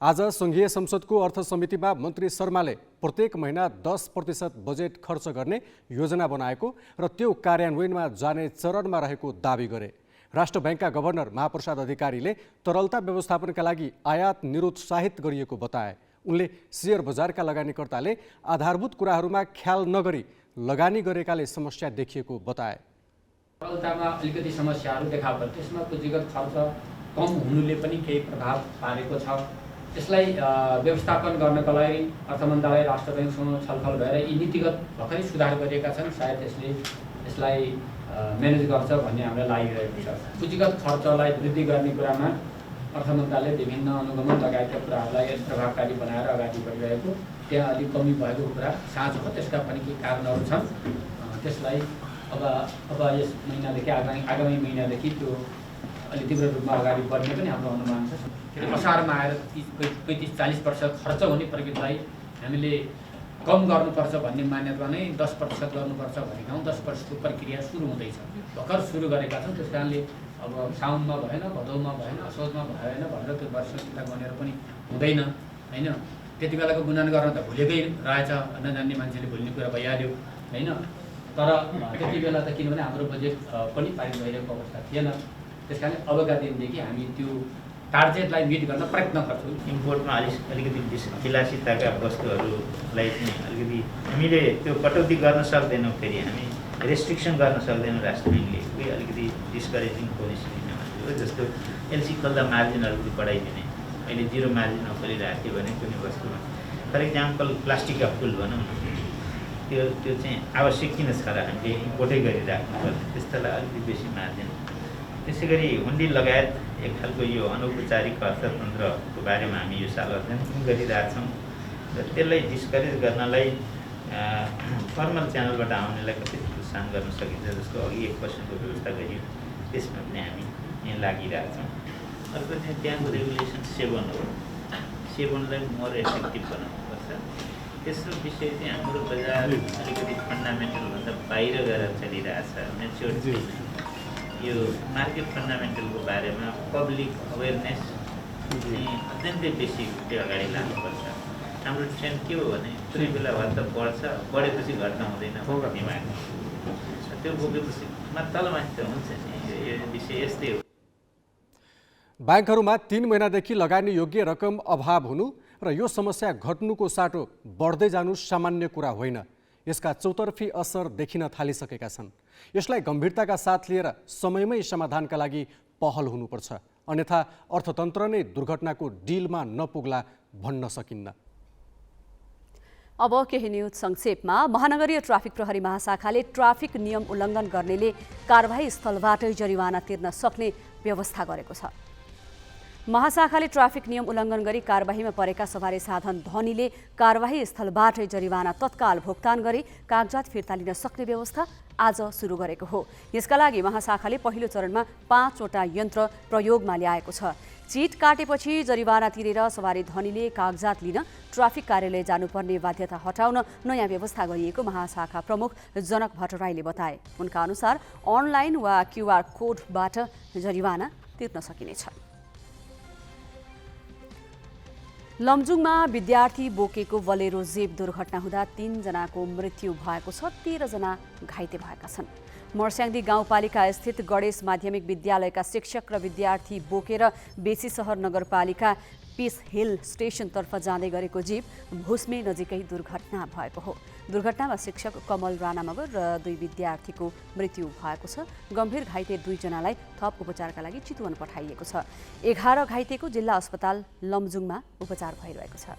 आज सङ्घीय संसदको अर्थ समितिमा मन्त्री शर्माले प्रत्येक महिना 10% बजेट खर्च गर्ने योजना बनाएको र त्यो कार्यान्वयनमा जाने चरणमा रहेको दावी गरे। राष्ट्र ब्याङ्कका गभर्नर महाप्रसाद अधिकारीले तरलता व्यवस्थापनका लागि आयात निरुत्साहित गरिएको बताए। उनले सेयर बजारका लगानीकर्ताले आधारभूत कुराहरूमा ख्याल नगरी लगानी गरेकाले समस्या देखिएको बताए। तरलतामा अलिकति समस्याहरू देखा पर्छ, त्यसमा पुँजीगत खर्च कम हुनुले पनि केही प्रभाव पारेको छ। यसलाई व्यवस्थापन गर्नका लागि अर्थ मन्त्रालय, राष्ट्र ब्याङ्कसँग छलफल भएर यी नीतिगत भर्खरै सुधार गरिएका छन्। सायद यसलाई म्यानेज गर्छ भन्ने हामीलाई लागिरहेको छ। पुँजीगत खर्चलाई वृद्धि गर्ने कुरामा अर्थ मन्त्रालयले विभिन्न अनुगमन लगायतका कुराहरूलाई प्रभावकारी बनाएर अगाडि बढिरहेको, त्यहाँ अलिक कमी भएको कुरा साँचो हो। त्यसका पनि केही कारणहरू छन्। त्यसलाई अब यस महिनादेखि आगामी महिनादेखि त्यो अलि तीव्र रूपमा अगाडि बढ्ने पनि हाम्रो अनुमान छ। असारमा आएर 35-40% खर्च हुने प्रक्रियालाई हामीले कम गर्नुपर्छ भन्ने मान्यता नै 10% गर्नुपर्छ भनेका हौँ। 10%को प्रक्रिया सुरु हुँदैछ, भर्खर सुरु गरेका छौँ। त्यस कारणले अब साउनमा भएन, भदौमा भएन, असोजमा भएन भनेर त्यो वर्षसित गनेर पनि हुँदैन होइन। त्यति बेलाको गुणन गर्न त भुलेकै रहेछ, नजान्ने मान्छेले भुल्ने कुरा भइहाल्यो होइन। तर त्यति बेला त किनभने हाम्रो बजेट पनि पारित भइरहेको अवस्था थिएन। त्यस कारण अबका दिनदेखि हामी त्यो टार्गेटलाई मिट गर्न प्रयत्न गर्छौँ। इम्पोर्टमा अलिकति विलासिताका वस्तुहरूलाई चाहिँ अलिकति हामीले त्यो कटौती गर्न सक्दैनौँ, फेरि हामी रेस्ट्रिक्सन गर्न सक्दैनौँ। राष्ट्र ब्याङ्कले कोही अलिकति डिस्करेजिङ पोलिसी लिने भनेको जस्तो एलसी खोल्दा मार्जिनहरू बढाइदिने, अहिले 0 मार्जिनमा खोलिरहेको थियो भने कुनै वस्तुमा, फर इक्जाम्पल प्लास्टिकका फुल भनौँ न, त्यो चाहिँ आवश्यक किन छ र हामीले इम्पोर्टै गरिराख्नुपर्छ, त्यस्तालाई अलिकति बेसी मार्जिन। त्यसै गरी हुन्डी लगायत एक खालको यो अनौपचारिक अर्थतन्त्रको बारेमा हामी यो साल अध्ययन गरिरहेछौँ र त्यसलाई डिस्करेज गर्नलाई फर्मल च्यानलबाट आउनेलाई कसरी प्रोत्साहन गर्न सकिन्छ, जस्तो अघि 1% को व्यवस्था गरियो, त्यसमा पनि हामी यहाँ लागिरहेछौँ। अर्को चाहिँ त्यहाँको रेगुलेसन 7 हो, 7लाई मोर इफेक्टिभ बनाउनुपर्छ। तेस्रो विषय चाहिँ हाम्रो बजार अलिकति फन्डामेन्टलभन्दा बाहिर गएर चलिरहेछ, मेच्योर यो मार्केट फन्डामेन्टलको बारेमा पब्लिक अवेरनेस अत्यन्तै बेसी अगाडि लानुपर्छ। हाम्रो ट्रेन्ड के हो भने कुनै बेला भन्दा बढ्छ, बढेपछि घट्न हुँदैन दिमाग, त्यो बोकेपछि तलमाथि त हुन्छ नि। यो विषय यस्तै हो। ब्याङ्कहरूमा 3 महिनादेखि लगानी योग्य रकम अभाव हुनु र यो समस्या घट्नुको साटो बढ्दै जानु सामान्य कुरा होइन। यसका चौतर्फी असर देखिन थालिसकेका छन्। यसलाई गम्भीरताका साथ लिएर समयमै समाधानका लागि पहल हुनुपर्छ, अन्यथा अर्थतन्त्र नै दुर्घटनाको डिलमा नपुग्ला भन्न सकिन्न। अब केही न्युज संक्षेपमा। महानगरीय ट्राफिक प्रहरी महाशाखाले ट्राफिक नियम उल्लङ्घन गर्नेले कारबाही स्थलबाटै जरिवाना तिर्न सक्ने व्यवस्था गरेको छ। महाशाखाले ट्राफिक नियम उल्लङ्घन गरी कारबाहीमा परेका सवारी साधन धनीले कारबाही स्थलबाटै जरिवाना तत्काल भुक्तान गरी कागजात फिर्ता लिन सक्ने व्यवस्था आज सुरु गरेको हो। यसका लागि महाशाखाले पहिलो चरणमा 5 वटा यन्त्र प्रयोगमा ल्याएको छ। चिट काटेपछि जरिवाना तिरेर सवारी धनीले कागजात लिन ट्राफिक कार्यालय जानुपर्ने बाध्यता हटाउन नयाँ व्यवस्था गरिएको महाशाखा प्रमुख जनक भट्टराईले बताए। उनका अनुसार अनलाइन वा QR कोडबाट जरिवाना तिर्न सकिनेछ। लमजुङमा विद्यार्थी बोकेको बलेरो जीप दुर्घटना हुँदा 3 जनाको मृत्यु भएको छ, 13 जना घाइते भएका छन्। मर्स्याङ्दी गाउँपालिका स्थित गणेश माध्यमिक विद्यालयका शिक्षक र विद्यार्थी बोकेर बेसी सहर नगरपालिका पिस हिल स्टेसनतर्फ जाँदै गरेको जीप भुस्मे नजिकै दुर्घटना भएको हो। दुर्घटनामा शिक्षक कमल राणा मगर र 2 विद्यार्थीको मृत्यु भएको छ। गम्भीर घाइते 2 जनालाई थप उपचारका लागि चितवन पठाइएको छ। 11 घाइतेको जिल्ला अस्पताल लमजुङमा उपचार भइरहेको छ।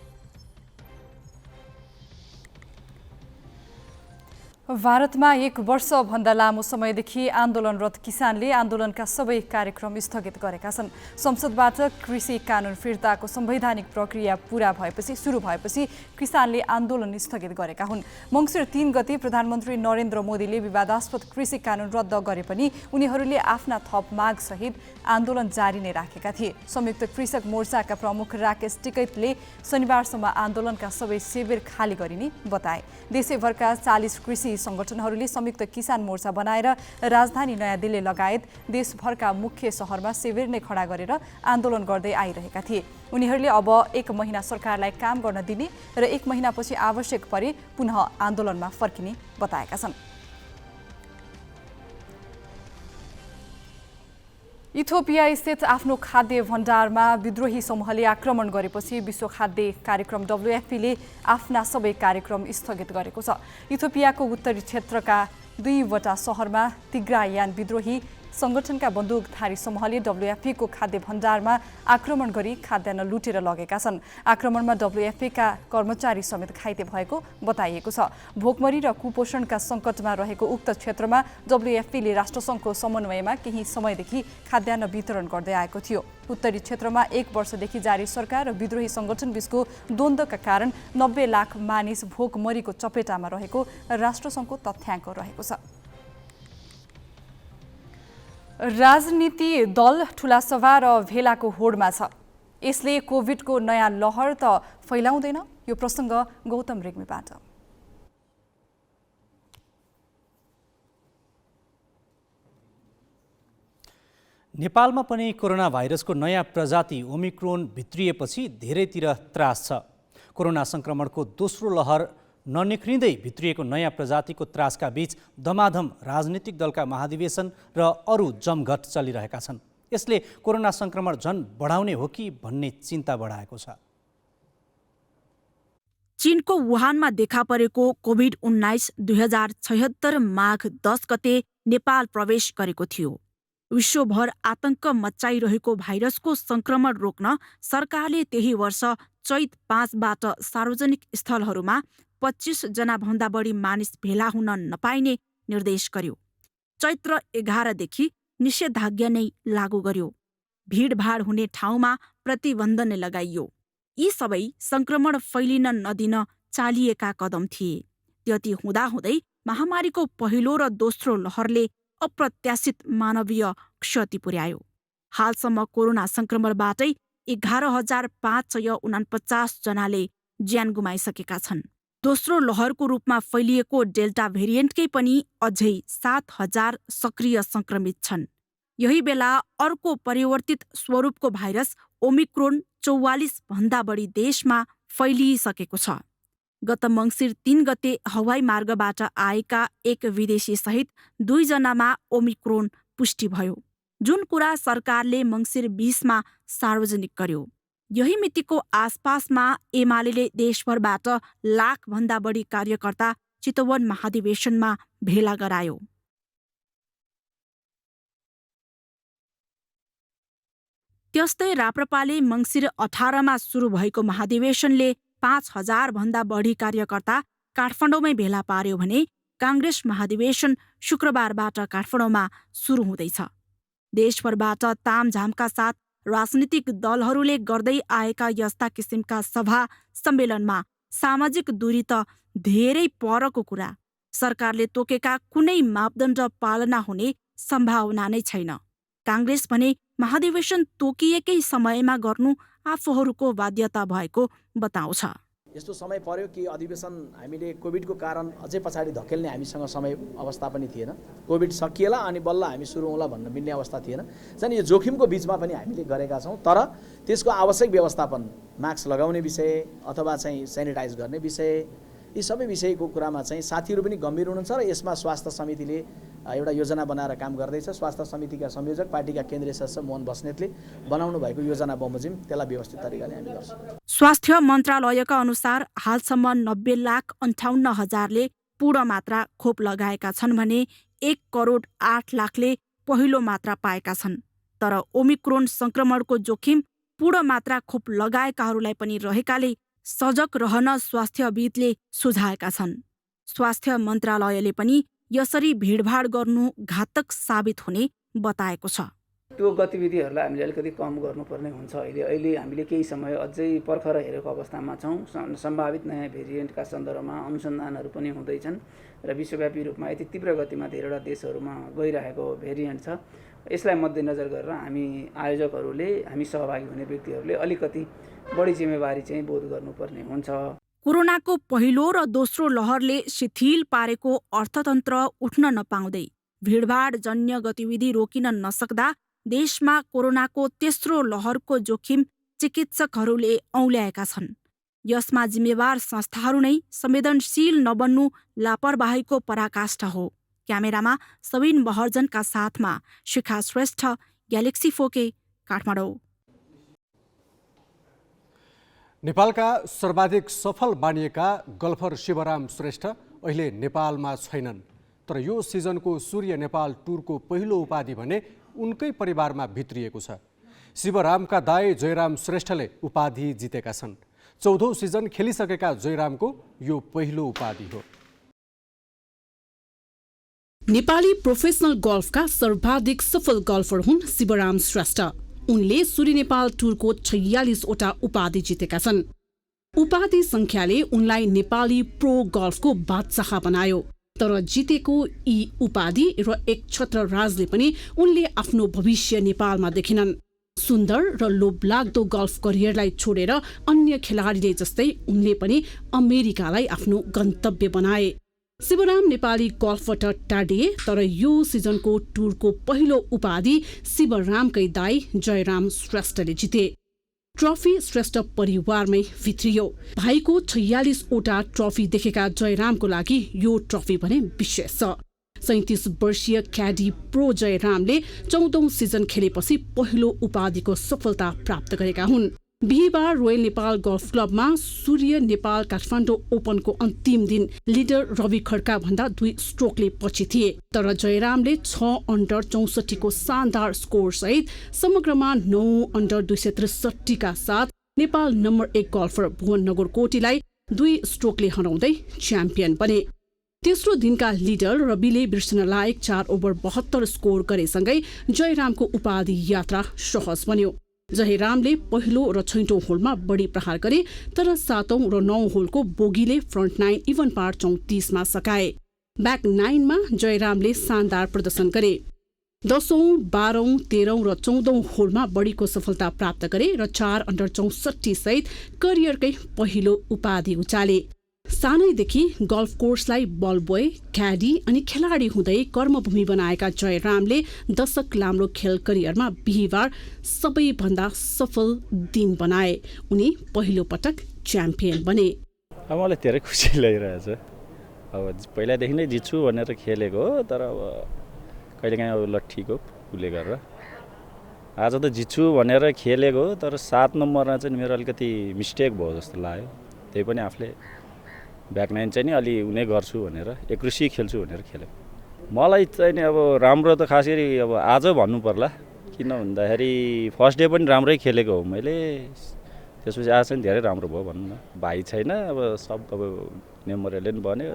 भारतमा 1 वर्षभन्दा लामो समयदेखि आन्दोलनरत किसानले आन्दोलनका सबै कार्यक्रम स्थगित गरेका छन्। संसदबाट कृषि कानुन फिर्ताको संवैधानिक प्रक्रिया सुरु भएपछि किसानले आन्दोलन स्थगित गरेका हुन्। मङ्सिर 3 गते प्रधानमन्त्री नरेन्द्र मोदीले विवादास्पद कृषि कानुन रद्द गरे पनि उनीहरूले आफ्ना थप मागसहित आन्दोलन जारी नै राखेका थिए। संयुक्त कृषक मोर्चाका प्रमुख राकेश टिकैतले शनिबारसम्म आन्दोलनका सबै शिविर खाली गरिने बताए। देशैभरका 40 कृषि संगठनहरूले संयुक्त किसान मोर्चा बनाएर राजधानी नयाँ दिल्ली लगायत देशभरका मुख्य सहरमा शिविर नै खडा गरेर आन्दोलन गर्दै आइरहेका थिए। उनीहरूले अब 1 महिना सरकारलाई काम गर्न दिने र 1 महिनापछि आवश्यक परे पुनः आन्दोलनमा फर्किने बताएका छन्। इथियोपिया स्थित आफ्नो खाद्य भण्डारमा विद्रोही समूहले आक्रमण गरेपछि विश्व खाद्य कार्यक्रम WFP ले आफ्ना सबै कार्यक्रम स्थगित गरेको छ। इथियोपियाको उत्तरी क्षेत्रका 2 वटा सहरमा तिग्रायान विद्रोही संगठनका बन्दुकधारी समूहले WFP को खाद्य भण्डारमा आक्रमण गरी खाद्यान्न लुटेर लगेका छन्। आक्रमणमा WFP का कर्मचारी समेत घाइते भएको बताइएको छ। भोकमरी र कुपोषणका सङ्कटमा रहेको उक्त क्षेत्रमा WFP ले राष्ट्रसङ्घको समन्वयमा केही समयदेखि खाद्यान्न वितरण गर्दै आएको थियो। उत्तरी क्षेत्रमा 1 वर्षदेखि जारी सरकार र विद्रोही सङ्गठन बीचको द्वन्द्वका कारण 90 लाख मानिस भोकमरीको चपेटामा रहेको राष्ट्रसङ्घको तथ्याङ्क रहेको छ। राजनीति दल ठुला सभा र भेलाको होडमा छ। यसले कोभिडको नयाँ लहर त फैलाउँदैन? यो प्रसङ्ग गौतम रेग्मीबाट। नेपालमा पनि कोरोना भाइरसको नयाँ प्रजाति ओमिक्रोन भित्रिएपछि धेरैतिर त्रास छ। कोरोना संक्रमणको दोस्रो लहर ननिक्रिँदै भित्रिएको नयाँ प्रजातिको त्रासका बीच धमाधम राजनीतिक दलका महाधिवेशन र अरू जमघट चलिरहेका छन्। यसले कोरोना संक्रमण झन बढाउने हो कि भन्ने चिन्ता बढाएको छ। चीनको वुहानमा देखा परेको कोभिड-19 2076 माघ 10 गते नेपाल प्रवेश गरेको थियो। विश्वभर आतंक मच्चाइरहेको भाइरसको संक्रमण रोक्न सरकारले त्यही वर्ष चैत 5बाट सार्वजनिक स्थलहरूमा 25 जना भन्दा बढी मानिस भेला हुन नपाइने निर्देश गर्यो। चैत्र 11 देखि निषेधाज्ञा नै लागू गर्यो। भीडभाड हुने ठाउँमा प्रतिबन्ध नै लगाइयो। यी सबै संक्रमण फैलिन नदिन चालिएका कदम थिए। त्यति हुँदाहुँदै महामारीको पहिलो र दोस्रो लहरले अप्रत्याशित मानवीय क्षति पुर्यायो। हालसम्म कोरोना संक्रमणबाटै 11,549 जनाले ज्यान गुमाइसकेका छन्। दोस्रो लहरको रूपमा फैलिएको डेल्टा भेरिएन्टकै पनि अझै 7,000 सक्रिय संक्रमित छन्। यही बेला अर्को परिवर्तित स्वरूपको भाइरस ओमिक्रोन 44 भन्दा बढी देशमा फैलिसकेको छ। गत मङ्सिर 3 गते हवाई मार्गबाट आएका एक विदेशी सहित 2 जनामा ओमिक्रोन पुष्टि भयो, जुन कुरा सरकारले मङ्सिर 20मा सार्वजनिक गर्यो। यही मितिको आसपासमा एमाले देशभरबाट लाख भन्दा बढी कार्यकर्ता चितवन महाधिवेशनमा भेला गरायो। त्यस्तै राप्रपाले मङ्सिर 18मा सुरु भएको महाधिवेशनले 5,000 भन्दा बढी कार्यकर्ता काठमाडौँमै भेला पार्यो भने काङ्ग्रेस महाधिवेशन शुक्रबारबाट काठमाडौँमा सुरु हुँदैछ। देशभरबाट तामझामका साथ राजनीतिक दलहरूले गर्दै आएका यस्ता किसिमका सभा सम्मेलनमा सामाजिक दूरी त धेरै परको कुरा। सरकारले तोकेका कुनै मापदण्ड पालना हुने सम्भावना नै छैन। काङ्ग्रेस भने महाधिवेशन तोकिएकै समयमा गर्नु आफूहरूको बाध्यता भएको बताउँछ। यस्तो समय पर्यो कि अधिवेशन हामीले कोभिडको कारण अझै पछाडि धकेल्ने हामीसँग समय अवस्था पनि थिएन। कोभिड सकिएला अनि बल्ल हामी सुरु होला भन्न मिल्ने अवस्था थिएन। चाहिँ यो जोखिमको बीचमा पनि हामीले गरेका छौँ। तर त्यसको आवश्यक व्यवस्थापन, मास्क लगाउने विषय अथवा चाहिँ सेनिटाइज गर्ने विषय, यी सबै विषयको कुरामा चाहिँ साथीहरू पनि गम्भीर हुनुहुन्छ र यसमा स्वास्थ्य समितिले एउटा योजना बनाएर काम गर्दैछ। स्वास्थ्य समितिका संयोजक पार्टीका केन्द्रीय सदस्य मोहन बस्नेतले बनाउनु भएको योजना बमोजिम त्यसलाई व्यवस्थित तरिकाले हामी गर्छौँ। स्वास्थ्य मन्त्रालयका अनुसार हालसम्म 90,58,000ले पूर्ण मात्रा खोप लगाएका छन् भने 1,08,00,000ले पहिलो मात्रा पाएका छन्। तर ओमिक्रोन संक्रमणको जोखिम पूर्ण मात्रा खोप लगाएकाहरूलाई पनि रहेकाले सजग रहन स्वास्थ्यविदले सुझाएका छन्। स्वास्थ्य मन्त्रालयले पनि यसरी भिडभाड गर्नु घातक साबित हुने बताएको छ। त्यो गतिविधिहरूलाई हामीले अलिकति कम गर्नुपर्ने हुन्छ। अहिले हामीले केही समय अझै पर्खर हेरेको अवस्थामा छौँ। सम्भावित नयाँ भेरिएन्टका सन्दर्भमा अनुसन्धानहरू पनि हुँदैछन् र विश्वव्यापी रूपमा यति तीव्र गतिमा धेरैवटा देशहरूमा गइरहेको भेरिएन्ट छ। यसलाई मध्यनजर गरेर हामी आयोजकहरूले, हामी सहभागी हुने व्यक्तिहरूले अलिकति बढी जिम्मेवारी चाहिँ बोध गर्नुपर्ने हुन्छ। कोरोनाको पहिलो र दोस्रो लहरले शिथिल पारेको अर्थतन्त्र उठ्न नपाउँदै भिडभाड जन्य गतिविधि रोकिन नसक्दा देशमा कोरोनाको तेस्रो लहरको जोखिम चिकित्सकहरूले औल्याएका छन्। यसमा जिम्मेवार संस्थाहरू नै संवेदनशील नबन्नु लापरवाहीको पराकाष्ठा हो। क्यामेरामा सबिन महर्जनका साथमा शिखा श्रेष्ठ, ग्यालेक्सी फोके, काठमाडौँ। नेपालका सर्वाधिक सफल मानिएका गल्फर शिवराम श्रेष्ठ अहिले नेपालमा छैनन्। तर यो सिजनको सूर्य नेपाल टुरको पहिलो उपाधि भने उनकै परिवारमा भित्रिएको छ। शिवरामका दाइ जयराम श्रेष्ठले उपाधि जितेका छन्। 14औं सिजन खेलिसकेका जयरामको यो पहिलो उपाधि हो। नेपाली प्रोफेसनल गल्फका सर्वाधिक सफल गल्फर हुन् शिवराम श्रेष्ठ। उनले सूर्य नेपाल टुरको 46 वटा उपाधि जितेका छन्। उपाधि संख्याले उनलाई नेपाली प्रो गल्फको बादशाह बनायो। तर जितेको यी उपाधि र एक छत्र राजले पनि उनले आफ्नो भविष्य नेपालमा देखेनन्। सुन्दर र लोभलाग्दो गल्फ करियरलाई छोडेर अन्य खेलाडीले जस्तै उनले पनि अमेरिकालाई आफ्नो गन्तव्य बनाए। शिवराम नेपाली गल्फबाट टाढिए, तर यो सिजनको टुरको पहिलो उपाधि शिवरामकै दाइ जयराम श्रेष्ठले जिते। ट्रफी श्रेष्ठ परिवारमै भित्रियो। भाइको 46 वटा ट्रफी देखेका जयरामको लागि यो ट्रफी भने विशेष छ। 37 वर्षीय क्याडी प्रो जयरामले 14औं सिजन खेलेपछि पहिलो उपाधिको सफलता प्राप्त गरेका हुन्। बिहिबार रोयल नेपाल गल्फ क्लबमा सूर्य नेपाल काठमाडौँ ओपनको अन्तिम दिन लिडर रवि खड्का भन्दा 2 स्ट्रोकले पछि थिए। तर जयरामले 6 अन्डर 64 को शानदार स्कोर सहित समग्रमा 9 अन्डर 263 का साथ नेपाल नम्बर 1 गल्फर भुवन नगरकोटीलाई 2 स्ट्रोकले हराउँदै च्याम्पियन बने। तेस्रो दिनका लिडर रविले बिर्सन लायक 4 ओभर 72 स्कोर गरेसँगै जयरामको उपाधि यात्रा सहज बन्यो। जयरामले पहिलो र छैटौं होलमा बढी प्रहार गरे, तर 7औं र 9औं होलको बोगीले फ्रन्ट 9 इभन पार 34 मा सकाए। ब्याक 9 मा जयरामले शानदार प्रदर्शन गरे। 10औं, 12औं, 13औं र 14औं होलमा बढीको सफलता प्राप्त गरे र 4 अन्डर 64 सहित करियरकै पहिलो उपाधि उचाले। सानैदेखि गल्फ कोर्सलाई बल बोय, क्याडी अनि खेलाडी हुँदै कर्मभूमि बनाएका जयरामले दशक लाम्रो खेल करियरमा बिहिबार सबैभन्दा सफल दिन बनाए। उनी पहिलो पटक च्याम्पियन बने। अब मलाई धेरै खुसी लागिरहेछ। अब पहिलादेखि नै जित्छु भनेर खेलेको हो, तर अब कहिलेकाहीँ अब लट्ठीको कुले गरेर आज त जित्छु भनेर खेलेको हो, तर 7 नम्बरमा चाहिँ मेरो अलिकति मिस्टेक भयो जस्तो लाग्यो। त्यही पनि आफूले ब्याक 9 चाहिँ नि अलि उनी गर्छु भनेर एकुरेसी खेल्छु भनेर खेलेँ। मलाई चाहिँ नि अब राम्रो त खास गरी अब आज भन्नु पर्ला, किन भन्दाखेरि फर्स्ट डे पनि राम्रै खेलेको हो मैले। त्यसपछि आज चाहिँ धेरै राम्रो भयो भनौँ न। भाइ छैन, अब सब अब मेमोरियलले नि भन्यो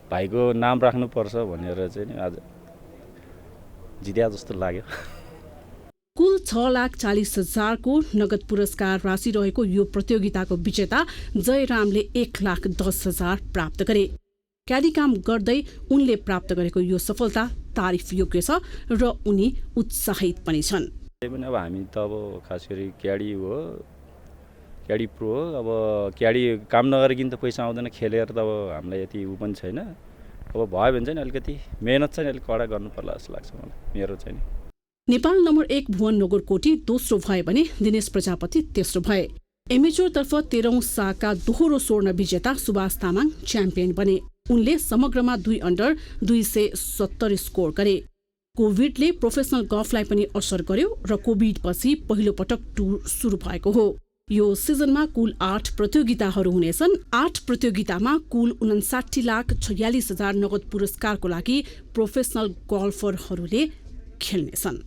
भाइको नाम राख्नुपर्छ भनेर चाहिँ नि आज जित्या जस्तो लाग्यो। कुल 6,40,000 को नगद पुरस्कार राशि रहेको यो प्रतियोगिताको विजेता जयरामले 1,10,000 प्राप्त गरे। क्याडी काम गर्दै उनले प्राप्त गरेको यो सफलता तारिफ योग्य छ र उनी उत्साहित पनि छन्। अब हामी त अब खास गरी क्याडी हो, क्याडी प्रो हो। अब क्याडी काम नगरिकन त पैसा आउँदैन, खेलेर त अब हामीलाई यति उ पनि छैन। अब भयो भने चाहिँ अलिकति मेहनत चाहिँ अलिक कडा गर्नु पर्ला जस्तो लाग्छ मलाई। मेरो चाहिँ नेपाल नम्बर 1 भुवन नगरकोटी दोस्रो भए भने दिनेश प्रजापति तेस्रो भए। एमेचोरतर्फ 13औं साका दोहोरो स्वर्ण विजेता सुभाष तामाङ च्याम्पियन बने। उनले समग्रमा 2 अन्डर 270 स्कोर गरे। कोभिडले प्रोफेसनल गल्फलाई पनि असर गर्यो र कोभिड पछि पहिलो पटक टुर सुरु भएको हो। यो सिजनमा कुल 8 प्रतियोगिताहरू हुनेछन्। 8 प्रतियोगितामा कुल 59,46,000 नगद पुरस्कारको लागि प्रोफेसनल गल्फरहरूले खेल्नेछन्।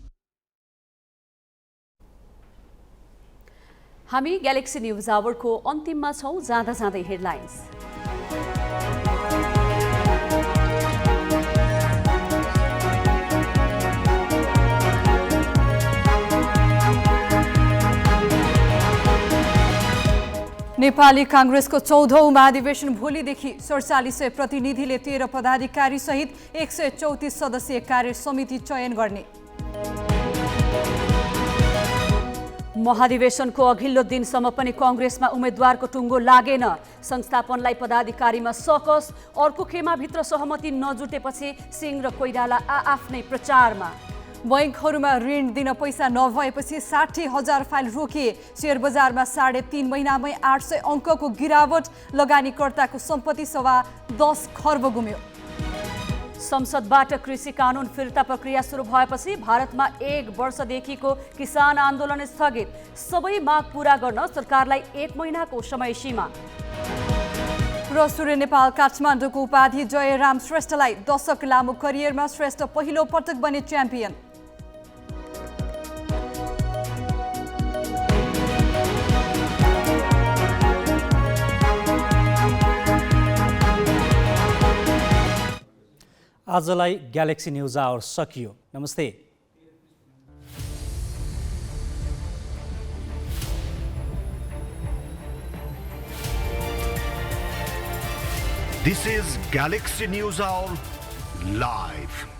हामी ग्यालेक्सी न्यूज आवरको अन्तिममा छौं। जाँदा जाँदै हेडलाइन्स। नेपाली कांग्रेसको 14औं महाधिवेशन भोलिदेखि 4700 प्रतिनिधिले 13 पदाधिकारी सहित 134 सदस्यीय कार्य समिति चयन गर्ने। महाधिवेशनको अघिल्लो दिनसम्म पनि कांग्रेसमा उम्मेद्वारको टुङ्गो लागेन। संस्थापनलाई पदाधिकारीमा सकस। अर्को खेमाभित्र सहमति नजुटेपछि सिंह र कोइराला आफ्नै प्रचारमा। बैंकहरूमा ऋण दिन पैसा नभएपछि 60,000 फाइल रोकिए। शेयर बजारमा 3.5 महिनामै 800 अङ्कको गिरावट। लगानीकर्ताको सम्पत्ति सवा 10 खर्ब गुम्यो। संसदबाट कृषि कानून फिर्ता प्रक्रिया सुरु भएपछि भारतमा 1 वर्षदेखिको किसान आन्दोलन स्थगित। सबै माग पूरा गर्न सरकारलाई 1 महिनाको समय सीमा। र सूर्य नेपाल काठमाडौँको उपाधि जयराम श्रेष्ठलाई दशक लामो करियरमा श्रेष्ठ पहिलो पटक बने च्याम्पियन। आजलाई ग्यालेक्सी न्युज आवर सकियो। नमस्ते। This is Galaxy News Hour Live.